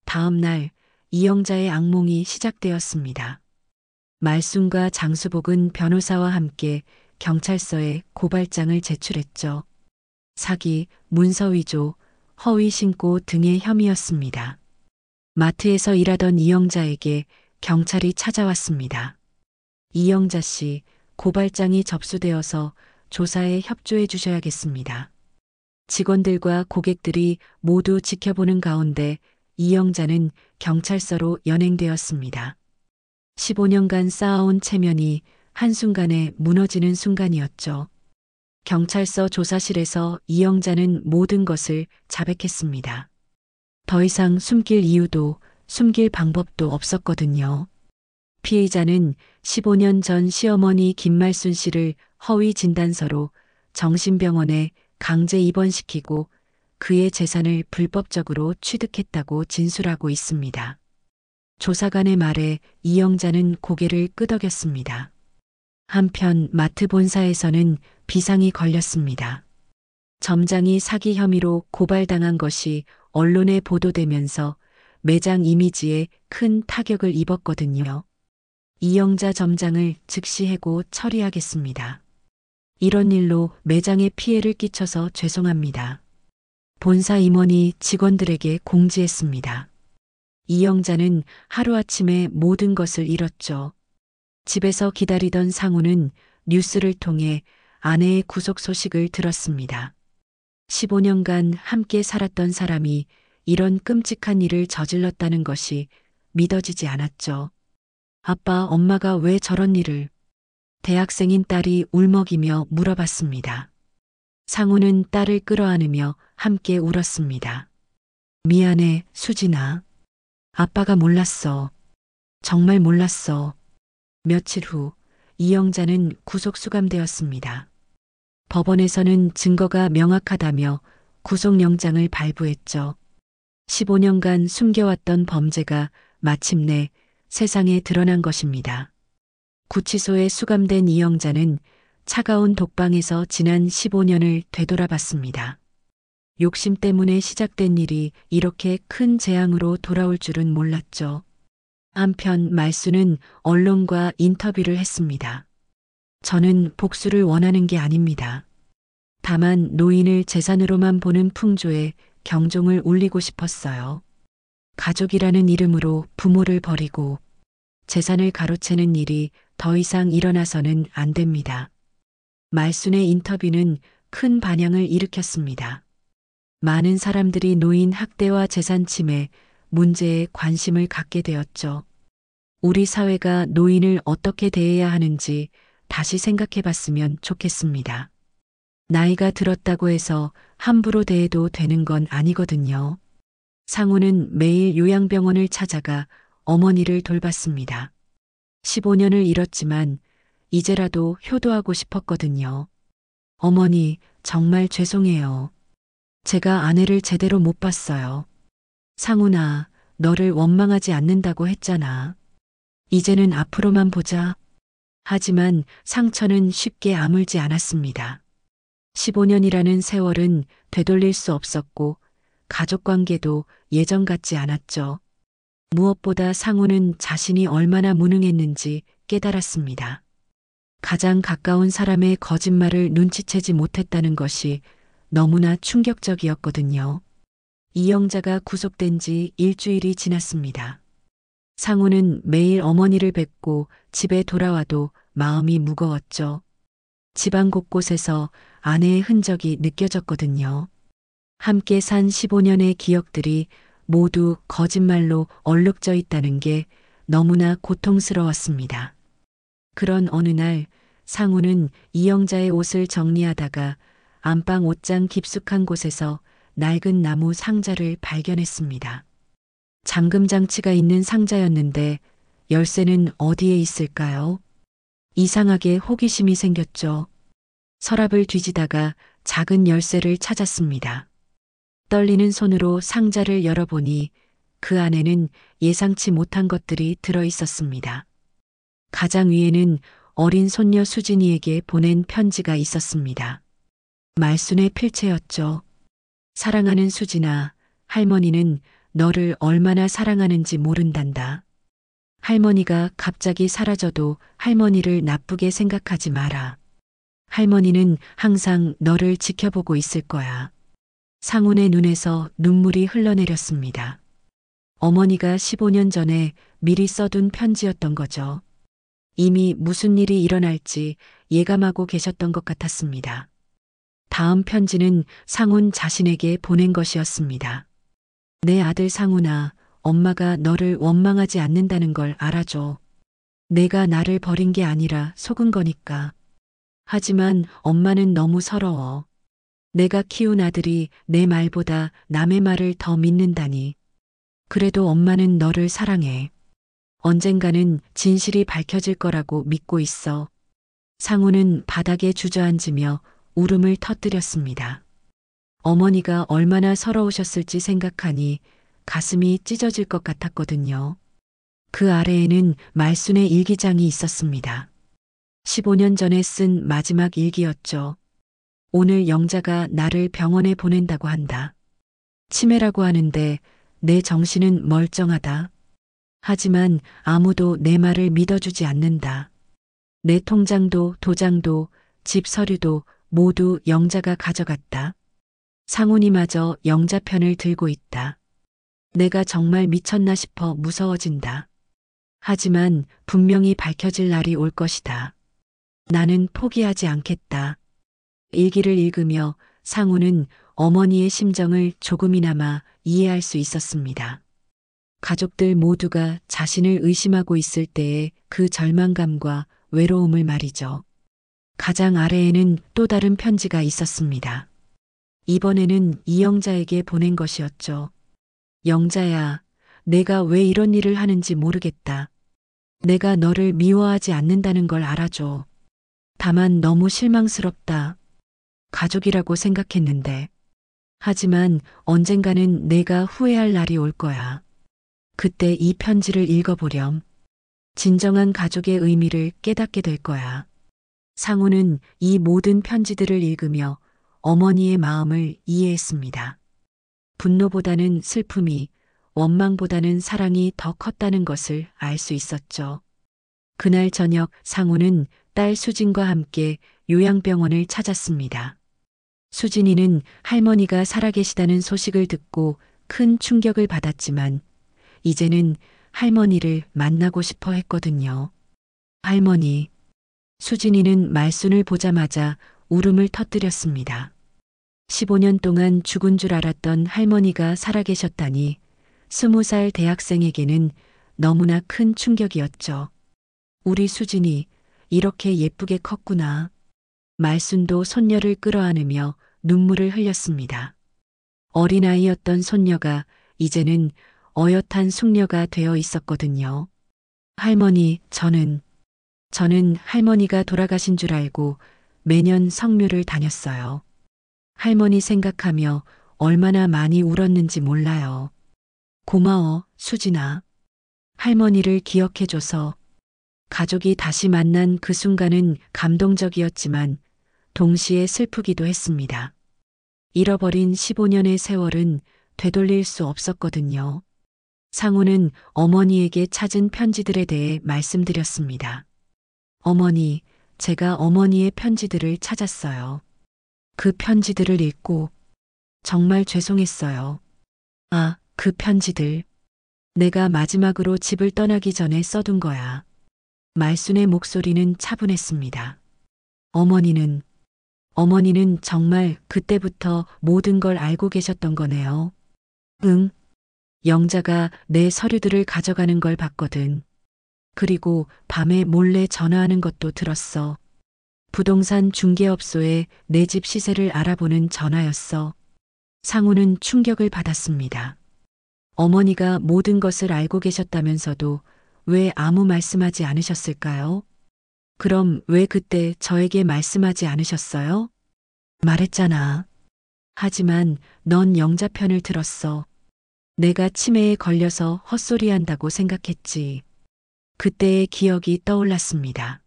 다음 날 이영자의 악몽이 시작되었습니다. 말순과 장수복은 변호사와 함께 경찰서에 고발장을 제출했죠. 사기, 문서위조, 허위신고 등의 혐의였습니다. 마트에서 일하던 이영자에게 경찰이 찾아왔습니다. 이영자 씨, 고발장이 접수되어서 조사에 협조해 주셔야겠습니다. 직원들과 고객들이 모두 지켜보는 가운데 이영자는 경찰서로 연행되었습니다. 15년간 쌓아온 체면이 한순간에 무너지는 순간이었죠. 경찰서 조사실에서 이영자는 모든 것을 자백했습니다. 더 이상 숨길 이유도 숨길 방법도 없었거든요. 피의자는 15년 전 시어머니 김말순 씨를 허위 진단서로 정신병원에 강제 입원시키고 그의 재산을 불법적으로 취득했다고 진술하고 있습니다. 조사관의 말에 이영자는 고개를 끄덕였습니다. 한편 마트 본사에서는 비상이 걸렸습니다. 점장이 사기 혐의로 고발당한 것이 언론에 보도되면서 매장 이미지에 큰 타격을 입었거든요. 이영자 점장을 즉시 해고 처리하겠습니다. 이런 일로 매장에 피해를 끼쳐서 죄송합니다. 본사 임원이 직원들에게 공지했습니다. 이영자는 하루아침에 모든 것을 잃었죠. 집에서 기다리던 상훈은 뉴스를 통해 아내의 구속 소식을 들었습니다. 15년간 함께 살았던 사람이 이런 끔찍한 일을 저질렀다는 것이 믿어지지 않았죠. 아빠, 엄마가 왜 저런 일을? 대학생인 딸이 울먹이며 물어봤습니다. 상훈은 딸을 끌어안으며 함께 울었습니다. 미안해, 수진아. 아빠가 몰랐어. 정말 몰랐어. 며칠 후 이영자는 구속 수감되었습니다. 법원에서는 증거가 명확하다며 구속영장을 발부했죠. 15년간 숨겨왔던 범죄가 마침내 세상에 드러난 것입니다. 구치소에 수감된 이영자는 차가운 독방에서 지난 15년을 되돌아봤습니다. 욕심 때문에 시작된 일이 이렇게 큰 재앙으로 돌아올 줄은 몰랐죠. 한편 말순은 언론과 인터뷰를 했습니다. 저는 복수를 원하는 게 아닙니다. 다만 노인을 재산으로만 보는 풍조에 경종을 울리고 싶었어요. 가족이라는 이름으로 부모를 버리고 재산을 가로채는 일이 더 이상 일어나서는 안 됩니다. 말순의 인터뷰는 큰 반향을 일으켰습니다. 많은 사람들이 노인 학대와 재산 침해 문제에 관심을 갖게 되었죠. 우리 사회가 노인을 어떻게 대해야 하는지 다시 생각해 봤으면 좋겠습니다. 나이가 들었다고 해서 함부로 대해도 되는 건 아니거든요. 상우는 매일 요양병원을 찾아가 어머니를 돌봤습니다. 15년을 잃었지만 이제라도 효도하고 싶었거든요. 어머니, 정말 죄송해요. 제가 아내를 제대로 못 봤어요. 상훈아, 너를 원망하지 않는다고 했잖아. 이제는 앞으로만 보자. 하지만 상처는 쉽게 아물지 않았습니다. 15년이라는 세월은 되돌릴 수 없었고 가족 관계도 예전 같지 않았죠. 무엇보다 상우는 자신이 얼마나 무능했는지 깨달았습니다. 가장 가까운 사람의 거짓말을 눈치채지 못했다는 것이 너무나 충격적이었거든요. 이영자가 구속된 지 일주일이 지났습니다. 상우는 매일 어머니를 뵙고 집에 돌아와도 마음이 무거웠죠. 집안 곳곳에서 아내의 흔적이 느껴졌거든요. 함께 산 15년의 기억들이 모두 거짓말로 얼룩져 있다는 게 너무나 고통스러웠습니다. 그런 어느 날 상우는 이영자의 옷을 정리하다가 안방 옷장 깊숙한 곳에서 낡은 나무 상자를 발견했습니다. 잠금 장치가 있는 상자였는데 열쇠는 어디에 있을까요? 이상하게 호기심이 생겼죠. 서랍을 뒤지다가 작은 열쇠를 찾았습니다. 떨리는 손으로 상자를 열어보니 그 안에는 예상치 못한 것들이 들어 있었습니다. 가장 위에는 어린 손녀 수진이에게 보낸 편지가 있었습니다. 말순의 필체였죠. 사랑하는 수진아, 할머니는 너를 얼마나 사랑하는지 모른단다. 할머니가 갑자기 사라져도 할머니를 나쁘게 생각하지 마라. 할머니는 항상 너를 지켜보고 있을 거야. 상훈의 눈에서 눈물이 흘러내렸습니다. 어머니가 15년 전에 미리 써둔 편지였던 거죠. 이미 무슨 일이 일어날지 예감하고 계셨던 것 같았습니다. 다음 편지는 상훈 자신에게 보낸 것이었습니다. 내 아들 상훈아, 엄마가 너를 원망하지 않는다는 걸 알아줘. 내가 나를 버린 게 아니라 속은 거니까. 하지만 엄마는 너무 서러워. 내가 키운 아들이 내 말보다 남의 말을 더 믿는다니. 그래도 엄마는 너를 사랑해. 언젠가는 진실이 밝혀질 거라고 믿고 있어. 상우는 바닥에 주저앉으며 울음을 터뜨렸습니다. 어머니가 얼마나 서러우셨을지 생각하니 가슴이 찢어질 것 같았거든요. 그 아래에는 말순의 일기장이 있었습니다. 15년 전에 쓴 마지막 일기였죠. 오늘 영자가 나를 병원에 보낸다고 한다. 치매라고 하는데 내 정신은 멀쩡하다. 하지만 아무도 내 말을 믿어주지 않는다. 내 통장도 도장도 집 서류도 모두 영자가 가져갔다. 상훈이마저 영자 편을 들고 있다. 내가 정말 미쳤나 싶어 무서워진다. 하지만 분명히 밝혀질 날이 올 것이다. 나는 포기하지 않겠다. 일기를 읽으며 상우는 어머니의 심정을 조금이나마 이해할 수 있었습니다. 가족들 모두가 자신을 의심하고 있을 때의 그 절망감과 외로움을 말이죠. 가장 아래에는 또 다른 편지가 있었습니다. 이번에는 이영자에게 보낸 것이었죠. 영자야, 내가 왜 이런 일을 하는지 모르겠다. 내가 너를 미워하지 않는다는 걸 알아줘. 다만 너무 실망스럽다. 가족이라고 생각했는데. 하지만 언젠가는 내가 후회할 날이 올 거야. 그때 이 편지를 읽어보렴. 진정한 가족의 의미를 깨닫게 될 거야. 상우는 이 모든 편지들을 읽으며 어머니의 마음을 이해했습니다. 분노보다는 슬픔이, 원망보다는 사랑이 더 컸다는 것을 알 수 있었죠. 그날 저녁 상우는 딸 수진과 함께 요양병원을 찾았습니다. 수진이는 할머니가 살아계시다는 소식을 듣고 큰 충격을 받았지만 이제는 할머니를 만나고 싶어 했거든요. 할머니. 수진이는 말순을 보자마자 울음을 터뜨렸습니다. 15년 동안 죽은 줄 알았던 할머니가 살아계셨다니 20살 대학생에게는 너무나 큰 충격이었죠. 우리 수진이 이렇게 예쁘게 컸구나. 말순도 손녀를 끌어안으며 눈물을 흘렸습니다. 어린아이였던 손녀가 이제는 어엿한 숙녀가 되어 있었거든요. 할머니, 저는 할머니가 돌아가신 줄 알고 매년 성묘를 다녔어요. 할머니 생각하며 얼마나 많이 울었는지 몰라요. 고마워, 수진아. 할머니를 기억해줘서. 가족이 다시 만난 그 순간은 감동적이었지만 동시에 슬프기도 했습니다. 잃어버린 15년의 세월은 되돌릴 수 없었거든요. 상우는 어머니에게 찾은 편지들에 대해 말씀드렸습니다. 어머니, 제가 어머니의 편지들을 찾았어요. 그 편지들을 읽고 정말 죄송했어요. 아, 그 편지들. 내가 마지막으로 집을 떠나기 전에 써둔 거야. 말순의 목소리는 차분했습니다. 어머니는 정말 그때부터 모든 걸 알고 계셨던 거네요. 응. 영자가 내 서류들을 가져가는 걸 봤거든. 그리고 밤에 몰래 전화하는 것도 들었어. 부동산 중개업소에 내 집 시세를 알아보는 전화였어. 상우는 충격을 받았습니다. 어머니가 모든 것을 알고 계셨다면서도 왜 아무 말씀하지 않으셨을까요? 그럼 왜 그때 저에게 말씀하지 않으셨어요? 말했잖아. 하지만 넌 영자 편을 들었어. 내가 치매에 걸려서 헛소리한다고 생각했지. 그때의 기억이 떠올랐습니다.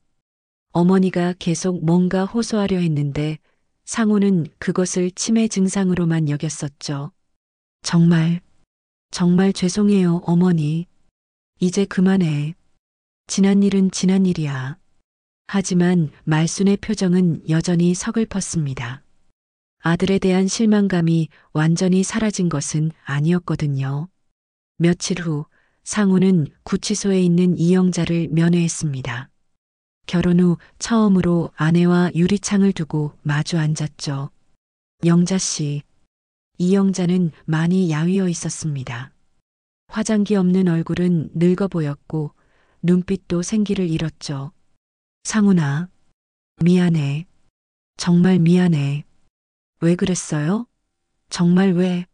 어머니가 계속 뭔가 호소하려 했는데 상우는 그것을 치매 증상으로만 여겼었죠. 정말 죄송해요, 어머니. 이제 그만해. 지난 일은 지난 일이야. 하지만 말순의 표정은 여전히 서글펐습니다. 아들에 대한 실망감이 완전히 사라진 것은 아니었거든요. 며칠 후 상우는 구치소에 있는 이영자를 면회했습니다. 결혼 후 처음으로 아내와 유리창을 두고 마주 앉았죠. 영자 씨. 이영자는 많이 야위어 있었습니다. 화장기 없는 얼굴은 늙어 보였고 눈빛도 생기를 잃었죠. 상훈아, 미안해. 정말 미안해. 왜 그랬어요? 정말 왜?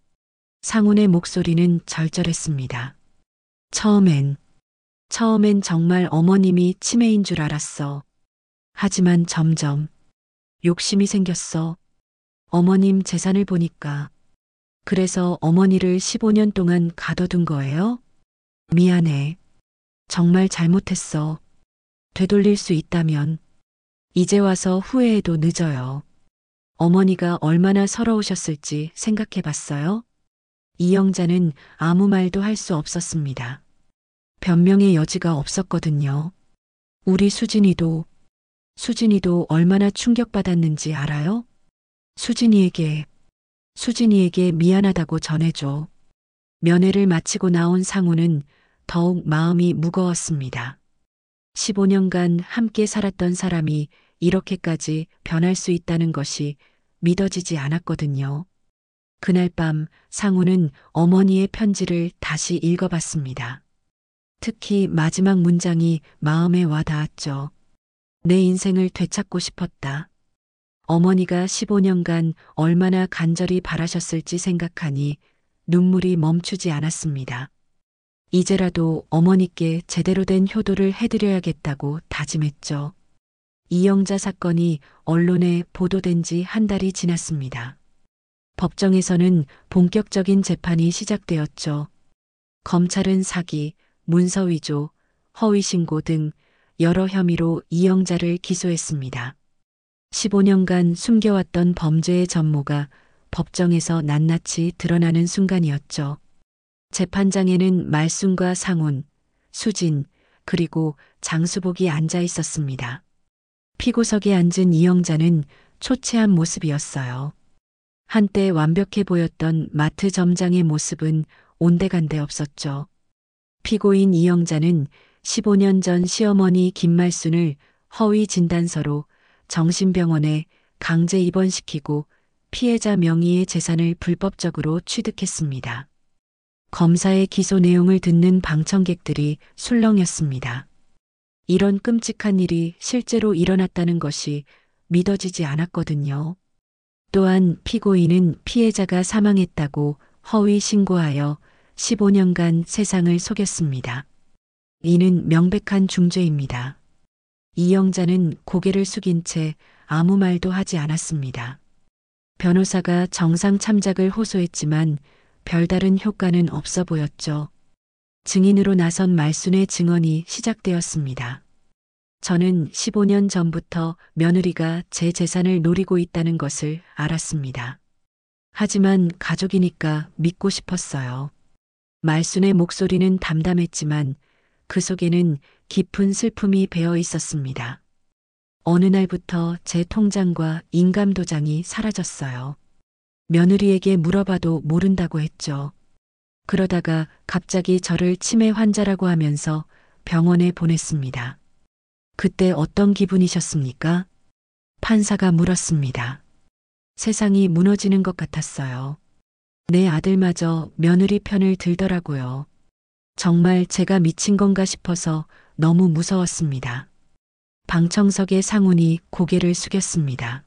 상훈의 목소리는 절절했습니다. 처음엔 정말 어머님이 치매인 줄 알았어. 하지만 점점 욕심이 생겼어. 어머님 재산을 보니까. 그래서 어머니를 15년 동안 가둬둔 거예요? 미안해. 정말 잘못했어. 되돌릴 수 있다면. 이제 와서 후회해도 늦어요. 어머니가 얼마나 서러우셨을지 생각해 봤어요? 이영자는 아무 말도 할 수 없었습니다. 변명의 여지가 없었거든요. 우리 수진이도 얼마나 충격받았는지 알아요? 수진이에게 미안하다고 전해줘. 면회를 마치고 나온 상우는 더욱 마음이 무거웠습니다. 15년간 함께 살았던 사람이 이렇게까지 변할 수 있다는 것이 믿어지지 않았거든요. 그날 밤 상우는 어머니의 편지를 다시 읽어봤습니다. 특히 마지막 문장이 마음에 와 닿았죠. 내 인생을 되찾고 싶었다. 어머니가 15년간 얼마나 간절히 바라셨을지 생각하니 눈물이 멈추지 않았습니다. 이제라도 어머니께 제대로 된 효도를 해드려야겠다고 다짐했죠. 이영자 사건이 언론에 보도된 지 한 달이 지났습니다. 법정에서는 본격적인 재판이 시작되었죠. 검찰은 사기, 문서 위조, 허위 신고 등 여러 혐의로 이영자를 기소했습니다. 15년간 숨겨왔던 범죄의 전모가 법정에서 낱낱이 드러나는 순간이었죠. 재판장에는 말순과 상훈, 수진, 그리고 장수복이 앉아 있었습니다. 피고석에 앉은 이영자는 초췌한 모습이었어요. 한때 완벽해 보였던 마트 점장의 모습은 온데간데 없었죠. 피고인 이영자는 15년 전 시어머니 김말순을 허위 진단서로 정신병원에 강제 입원시키고 피해자 명의의 재산을 불법적으로 취득했습니다. 검사의 기소 내용을 듣는 방청객들이 술렁였습니다. 이런 끔찍한 일이 실제로 일어났다는 것이 믿어지지 않았거든요. 또한 피고인은 피해자가 사망했다고 허위 신고하여 15년간 세상을 속였습니다. 이는 명백한 중죄입니다. 이영자는 고개를 숙인 채 아무 말도 하지 않았습니다. 변호사가 정상 참작을 호소했지만 별다른 효과는 없어 보였죠. 증인으로 나선 말순의 증언이 시작되었습니다. 저는 15년 전부터 며느리가 제 재산을 노리고 있다는 것을 알았습니다. 하지만 가족이니까 믿고 싶었어요. 말순의 목소리는 담담했지만 그 속에는 깊은 슬픔이 배어 있었습니다. 어느 날부터 제 통장과 인감도장이 사라졌어요. 며느리에게 물어봐도 모른다고 했죠. 그러다가 갑자기 저를 치매 환자라고 하면서 병원에 보냈습니다. 그때 어떤 기분이셨습니까? 판사가 물었습니다. 세상이 무너지는 것 같았어요. 내 아들마저 며느리 편을 들더라고요. 정말 제가 미친 건가 싶어서 너무 무서웠습니다. 방청석의 상훈이 고개를 숙였습니다.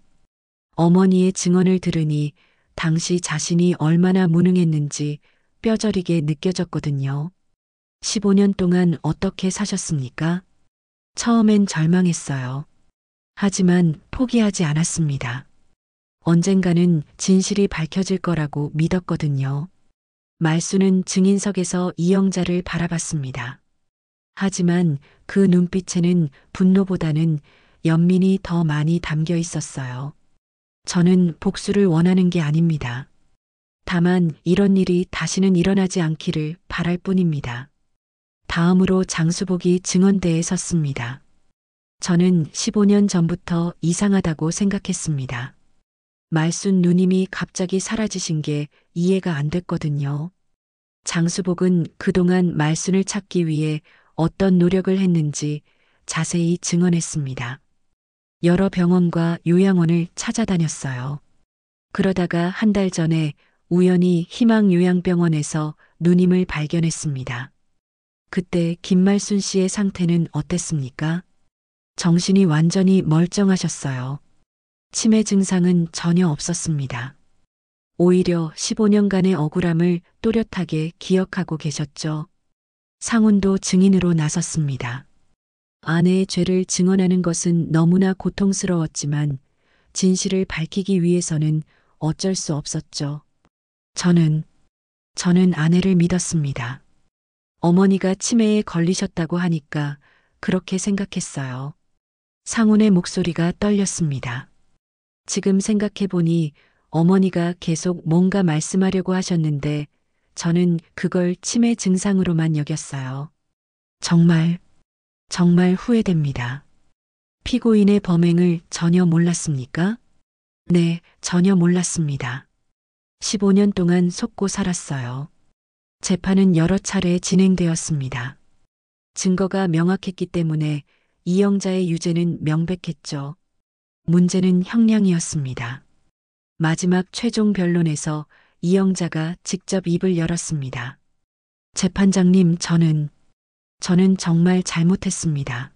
어머니의 증언을 들으니 당시 자신이 얼마나 무능했는지 뼈저리게 느껴졌거든요. 15년 동안 어떻게 사셨습니까? 처음엔 절망했어요. 하지만 포기하지 않았습니다. 언젠가는 진실이 밝혀질 거라고 믿었거든요. 말순은 증인석에서 이영자를 바라봤습니다. 하지만 그 눈빛에는 분노보다는 연민이 더 많이 담겨 있었어요. 저는 복수를 원하는 게 아닙니다. 다만 이런 일이 다시는 일어나지 않기를 바랄 뿐입니다. 다음으로 장수복이 증언대에 섰습니다. 저는 15년 전부터 이상하다고 생각했습니다. 말순 누님이 갑자기 사라지신 게 이해가 안 됐거든요. 장수복은 그동안 말순을 찾기 위해 어떤 노력을 했는지 자세히 증언했습니다. 여러 병원과 요양원을 찾아다녔어요. 그러다가 한 달 전에 우연히 희망요양병원에서 누님을 발견했습니다. 그때 김말순 씨의 상태는 어땠습니까? 정신이 완전히 멀쩡하셨어요. 치매 증상은 전혀 없었습니다. 오히려 15년간의 억울함을 또렷하게 기억하고 계셨죠. 상훈도 증인으로 나섰습니다. 아내의 죄를 증언하는 것은 너무나 고통스러웠지만 진실을 밝히기 위해서는 어쩔 수 없었죠. 저는 아내를 믿었습니다. 어머니가 치매에 걸리셨다고 하니까 그렇게 생각했어요. 상훈의 목소리가 떨렸습니다. 지금 생각해보니 어머니가 계속 뭔가 말씀하려고 하셨는데 저는 그걸 치매 증상으로만 여겼어요. 정말 후회됩니다. 피고인의 범행을 전혀 몰랐습니까? 네, 전혀 몰랐습니다. 15년 동안 속고 살았어요. 재판은 여러 차례 진행되었습니다. 증거가 명확했기 때문에 이영자의 유죄는 명백했죠. 문제는 형량이었습니다. 마지막 최종 변론에서 이영자가 직접 입을 열었습니다. 재판장님, 저는 정말 잘못했습니다.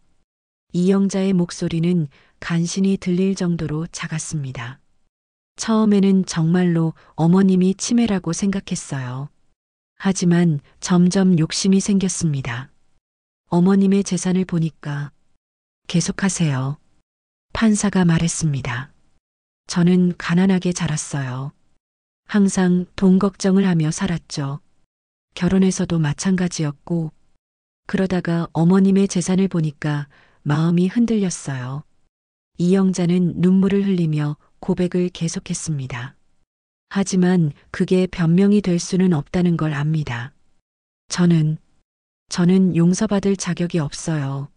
이영자의 목소리는 간신히 들릴 정도로 작았습니다. 처음에는 정말로 어머님이 치매라고 생각했어요. 하지만 점점 욕심이 생겼습니다. 어머님의 재산을 보니까 계속하세요. 판사가 말했습니다. 저는 가난하게 자랐어요. 항상 돈 걱정을 하며 살았죠. 결혼해서도 마찬가지였고, 그러다가 어머님의 재산을 보니까 마음이 흔들렸어요. 이영자는 눈물을 흘리며 고백을 계속했습니다. 하지만 그게 변명이 될 수는 없다는 걸 압니다. 저는 용서받을 자격이 없어요.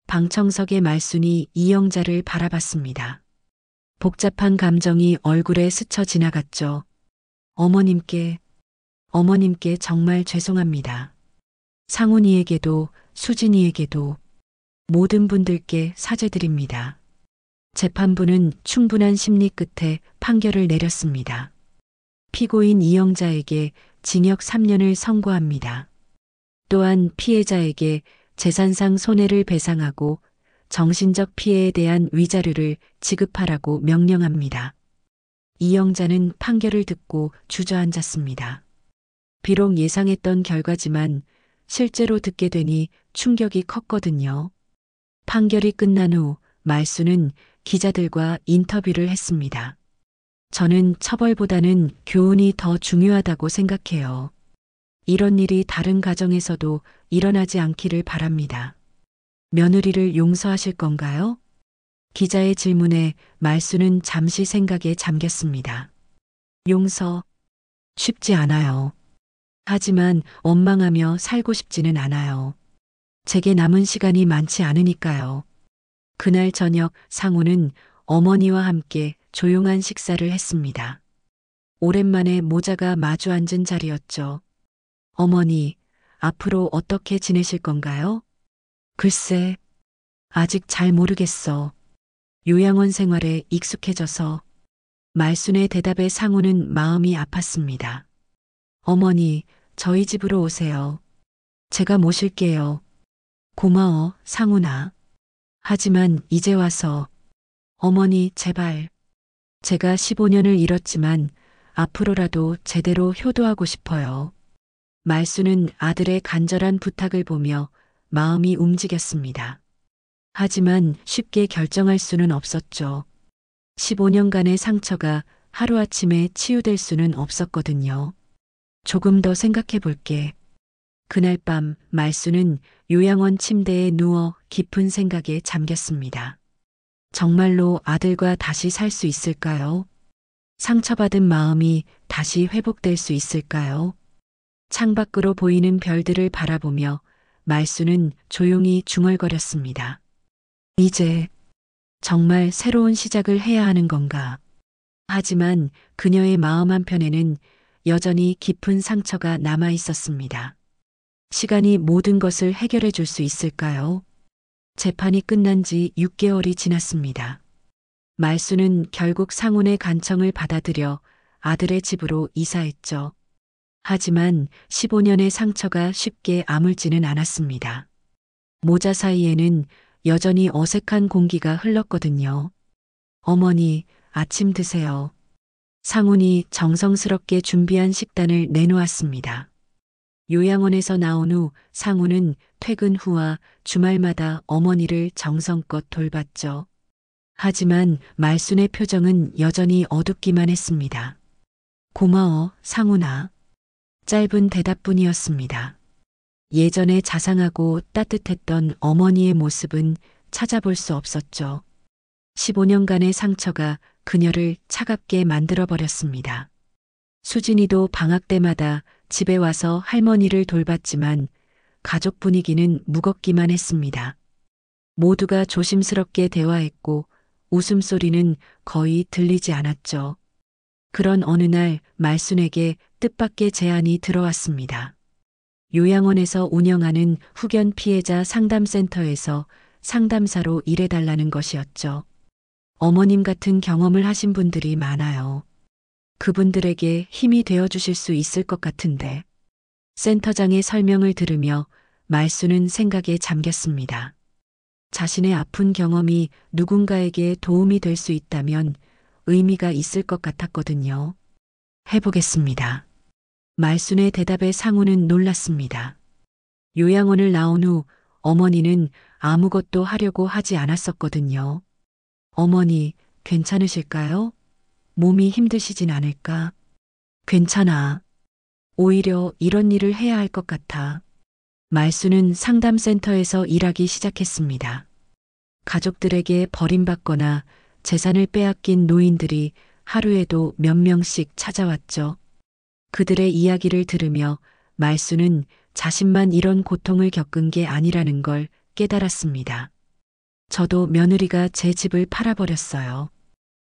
방청석의 말순이 이영자를 바라봤습니다. 복잡한 감정이 얼굴에 스쳐 지나갔죠. 어머님께 정말 죄송합니다. 상훈이에게도 수진이에게도 모든 분들께 사죄드립니다. 재판부는 충분한 심리 끝에 판결을 내렸습니다. 피고인 이영자에게 징역 3년을 선고합니다. 또한 피해자에게 재산상 손해를 배상하고 정신적 피해에 대한 위자료를 지급하라고 명령합니다. 이영자는 판결을 듣고 주저앉았습니다. 비록 예상했던 결과지만 실제로 듣게 되니 충격이 컸거든요. 판결이 끝난 후 말수는 기자들과 인터뷰를 했습니다. 저는 처벌보다는 교훈이 더 중요하다고 생각해요. 이런 일이 다른 가정에서도 일어나지 않기를 바랍니다. 며느리를 용서하실 건가요? 기자의 질문에 말수는 잠시 생각에 잠겼습니다. 용서 쉽지 않아요. 하지만 원망하며 살고 싶지는 않아요. 제게 남은 시간이 많지 않으니까요. 그날 저녁 상우는 어머니와 함께 조용한 식사를 했습니다. 오랜만에 모자가 마주 앉은 자리였죠. 어머니, 앞으로 어떻게 지내실 건가요? 글쎄, 아직 잘 모르겠어. 요양원 생활에 익숙해져서. 말순의 대답에 상우는 마음이 아팠습니다. 어머니, 저희 집으로 오세요. 제가 모실게요. 고마워, 상훈아. 하지만 이제 와서. 어머니, 제발. 제가 15년을 잃었지만 앞으로라도 제대로 효도하고 싶어요. 말수는 아들의 간절한 부탁을 보며 마음이 움직였습니다. 하지만 쉽게 결정할 수는 없었죠. 15년간의 상처가 하루아침에 치유될 수는 없었거든요. 조금 더 생각해 볼게. 그날 밤 말수는 요양원 침대에 누워 깊은 생각에 잠겼습니다. 정말로 아들과 다시 살 수 있을까요? 상처받은 마음이 다시 회복될 수 있을까요? 창밖으로 보이는 별들을 바라보며 말수는 조용히 중얼거렸습니다. 이제 정말 새로운 시작을 해야 하는 건가? 하지만 그녀의 마음 한편에는 여전히 깊은 상처가 남아 있었습니다. 시간이 모든 것을 해결해 줄 수 있을까요? 재판이 끝난 지 6개월이 지났습니다. 말수는 결국 상훈의 간청을 받아들여 아들의 집으로 이사했죠. 하지만 15년의 상처가 쉽게 아물지는 않았습니다. 모자 사이에는 여전히 어색한 공기가 흘렀거든요. 어머니, 아침 드세요. 상훈이 정성스럽게 준비한 식단을 내놓았습니다. 요양원에서 나온 후 상훈은 퇴근 후와 주말마다 어머니를 정성껏 돌봤죠. 하지만 말순의 표정은 여전히 어둡기만 했습니다. 고마워, 상훈아. 짧은 대답뿐이었습니다. 예전에 자상하고 따뜻했던 어머니의 모습은 찾아볼 수 없었죠. 15년간의 상처가 그녀를 차갑게 만들어버렸습니다. 수진이도 방학 때마다 집에 와서 할머니를 돌봤지만 가족 분위기는 무겁기만 했습니다. 모두가 조심스럽게 대화했고 웃음소리는 거의 들리지 않았죠. 그런 어느 날 말순에게 뜻밖의 제안이 들어왔습니다. 요양원에서 운영하는 후견 피해자 상담센터에서 상담사로 일해달라는 것이었죠. 어머님 같은 경험을 하신 분들이 많아요. 그분들에게 힘이 되어주실 수 있을 것 같은데. 센터장의 설명을 들으며 말수는 생각에 잠겼습니다. 자신의 아픈 경험이 누군가에게 도움이 될 수 있다면 의미가 있을 것 같았거든요. 해보겠습니다. 말순의 대답에 상우는 놀랐습니다. 요양원을 나온 후 어머니는 아무것도 하려고 하지 않았었거든요. 어머니, 괜찮으실까요? 몸이 힘드시진 않을까? 괜찮아. 오히려 이런 일을 해야 할 것 같아. 말수는 상담센터에서 일하기 시작했습니다. 가족들에게 버림받거나 재산을 빼앗긴 노인들이 하루에도 몇 명씩 찾아왔죠. 그들의 이야기를 들으며 말수는 자신만 이런 고통을 겪은 게 아니라는 걸 깨달았습니다. 저도 며느리가 제 집을 팔아버렸어요.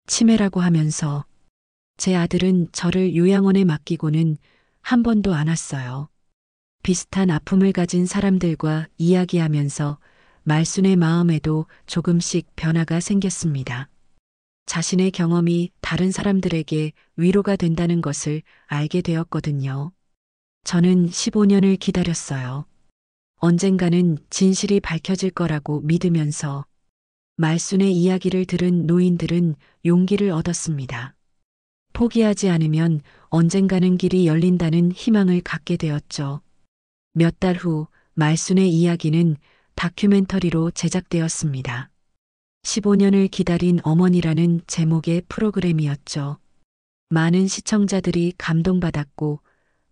치매라고 하면서 제 아들은 저를 요양원에 맡기고는 한 번도 안 왔어요. 비슷한 아픔을 가진 사람들과 이야기하면서 말순의 마음에도 조금씩 변화가 생겼습니다. 자신의 경험이 다른 사람들에게 위로가 된다는 것을 알게 되었거든요. 저는 15년을 기다렸어요. 언젠가는 진실이 밝혀질 거라고 믿으면서 말순의 이야기를 들은 노인들은 용기를 얻었습니다. 포기하지 않으면 언젠가는 길이 열린다는 희망을 갖게 되었죠. 몇 달 후 말순의 이야기는 다큐멘터리로 제작되었습니다. 15년을 기다린 어머니라는 제목의 프로그램이었죠. 많은 시청자들이 감동받았고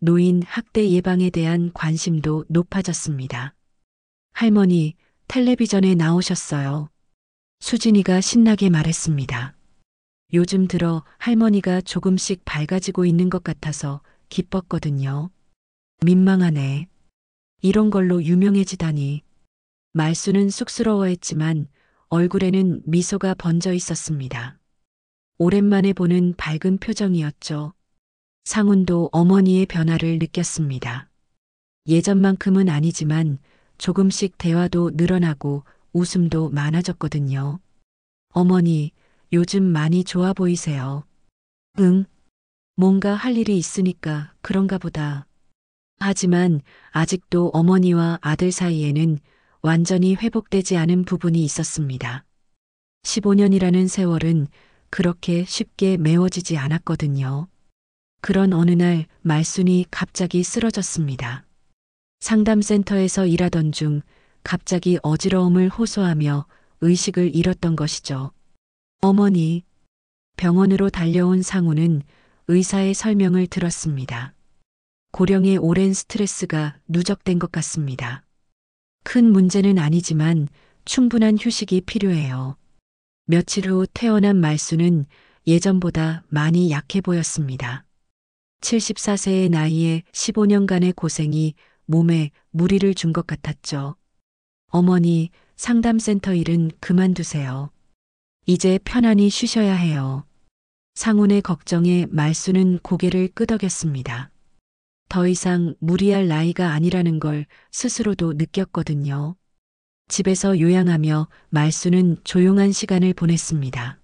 노인 학대 예방에 대한 관심도 높아졌습니다. 할머니, 텔레비전에 나오셨어요. 수진이가 신나게 말했습니다. 요즘 들어 할머니가 조금씩 밝아지고 있는 것 같아서 기뻤거든요. 민망하네. 이런 걸로 유명해지다니. 말수는 쑥스러워했지만 얼굴에는 미소가 번져 있었습니다. 오랜만에 보는 밝은 표정이었죠. 상훈도 어머니의 변화를 느꼈습니다. 예전만큼은 아니지만 조금씩 대화도 늘어나고 웃음도 많아졌거든요. 어머니, 요즘 많이 좋아 보이세요. 응, 뭔가 할 일이 있으니까 그런가 보다. 하지만 아직도 어머니와 아들 사이에는 완전히 회복되지 않은 부분이 있었습니다. 15년이라는 세월은 그렇게 쉽게 메워지지 않았거든요. 그런 어느 날 말순이 갑자기 쓰러졌습니다. 상담센터에서 일하던 중 갑자기 어지러움을 호소하며 의식을 잃었던 것이죠. 어머니, 병원으로 달려온 상우는 의사의 설명을 들었습니다. 고령의 오랜 스트레스가 누적된 것 같습니다. 큰 문제는 아니지만 충분한 휴식이 필요해요. 며칠 후 퇴원한 말수는 예전보다 많이 약해 보였습니다. 74세의 나이에 15년간의 고생이 몸에 무리를 준 것 같았죠. 어머니, 상담센터 일은 그만두세요. 이제 편안히 쉬셔야 해요. 상훈의 걱정에 말수는 고개를 끄덕였습니다. 더 이상 무리할 나이가 아니라는 걸 스스로도 느꼈거든요. 집에서 요양하며 말수는 조용한 시간을 보냈습니다.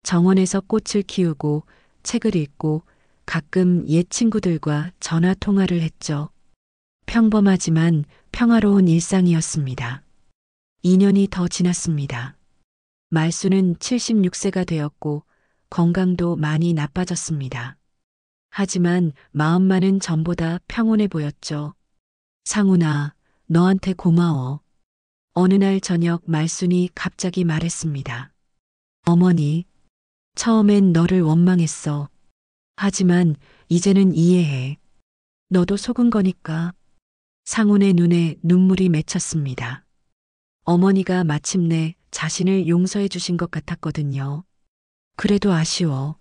정원에서 꽃을 키우고 책을 읽고 가끔 옛 친구들과 전화 통화를 했죠. 평범하지만 평화로운 일상이었습니다. 2년이 더 지났습니다. 말수는 76세가 되었고 건강도 많이 나빠졌습니다. 하지만 마음만은 전보다 평온해 보였죠. 상훈아, 너한테 고마워. 어느 날 저녁 말순이 갑자기 말했습니다. 어머니, 처음엔 너를 원망했어. 하지만 이제는 이해해. 너도 속은 거니까. 상훈의 눈에 눈물이 맺혔습니다. 어머니가 마침내 자신을 용서해 주신 것 같았거든요. 그래도 아쉬워.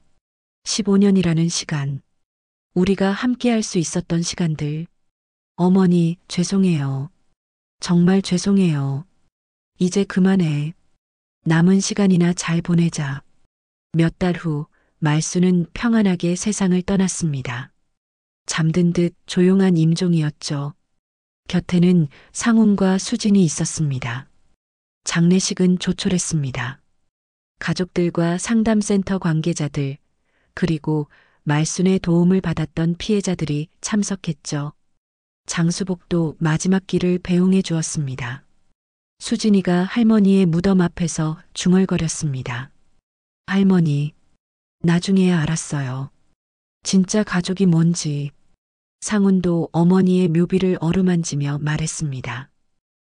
15년이라는 시간. 우리가 함께 할 수 있었던 시간들. 어머니, 죄송해요. 정말 죄송해요. 이제 그만해. 남은 시간이나 잘 보내자. 몇 달 후, 말수는 평안하게 세상을 떠났습니다. 잠든 듯 조용한 임종이었죠. 곁에는 상훈과 수진이 있었습니다. 장례식은 조촐했습니다. 가족들과 상담센터 관계자들, 그리고 말순의 도움을 받았던 피해자들이 참석했죠. 장수복도 마지막 길을 배웅해 주었습니다. 수진이가 할머니의 무덤 앞에서 중얼거렸습니다. 할머니, 나중에야 알았어요. 진짜 가족이 뭔지. 상훈도 어머니의 묘비를 어루만지며 말했습니다.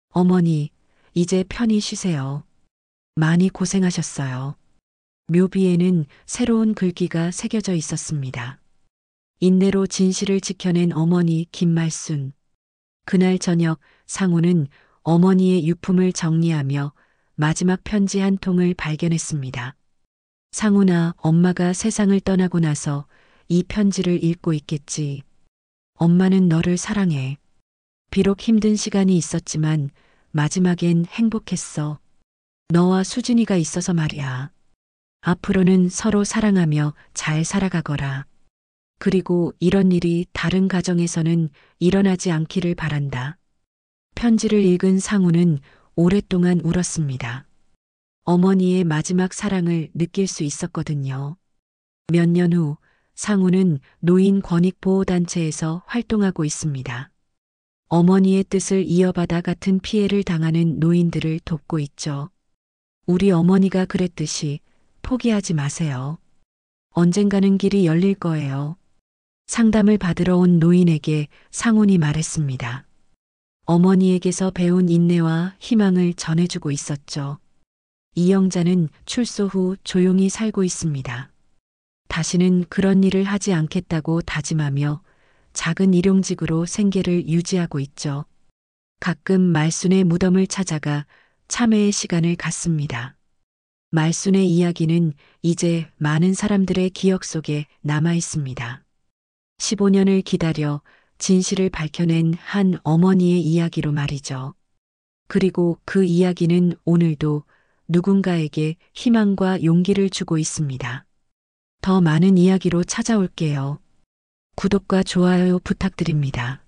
어머니, 이제 편히 쉬세요. 많이 고생하셨어요. 묘비에는 새로운 글귀가 새겨져 있었습니다. 인내로 진실을 지켜낸 어머니 김말순. 그날 저녁 상우는 어머니의 유품을 정리하며 마지막 편지 한 통을 발견했습니다. 상훈아, 엄마가 세상을 떠나고 나서 이 편지를 읽고 있겠지. 엄마는 너를 사랑해. 비록 힘든 시간이 있었지만 마지막엔 행복했어. 너와 수진이가 있어서 말이야. 앞으로는 서로 사랑하며 잘 살아가거라. 그리고 이런 일이 다른 가정에서는 일어나지 않기를 바란다. 편지를 읽은 상우는 오랫동안 울었습니다. 어머니의 마지막 사랑을 느낄 수 있었거든요. 몇 년 후 상우는 노인 권익보호단체에서 활동하고 있습니다. 어머니의 뜻을 이어받아 같은 피해를 당하는 노인들을 돕고 있죠. 우리 어머니가 그랬듯이 포기하지 마세요. 언젠가는 길이 열릴 거예요. 상담을 받으러 온 노인에게 상훈이 말했습니다. 어머니에게서 배운 인내와 희망을 전해주고 있었죠. 이영자는 출소 후 조용히 살고 있습니다. 다시는 그런 일을 하지 않겠다고 다짐하며 작은 일용직으로 생계를 유지하고 있죠. 가끔 말순의 무덤을 찾아가 참회의 시간을 갖습니다. 말순의 이야기는 이제 많은 사람들의 기억 속에 남아 있습니다. 15년을 기다려 진실을 밝혀낸 한 어머니의 이야기로 말이죠. 그리고 그 이야기는 오늘도 누군가에게 희망과 용기를 주고 있습니다. 더 많은 이야기로 찾아올게요. 구독과 좋아요 부탁드립니다.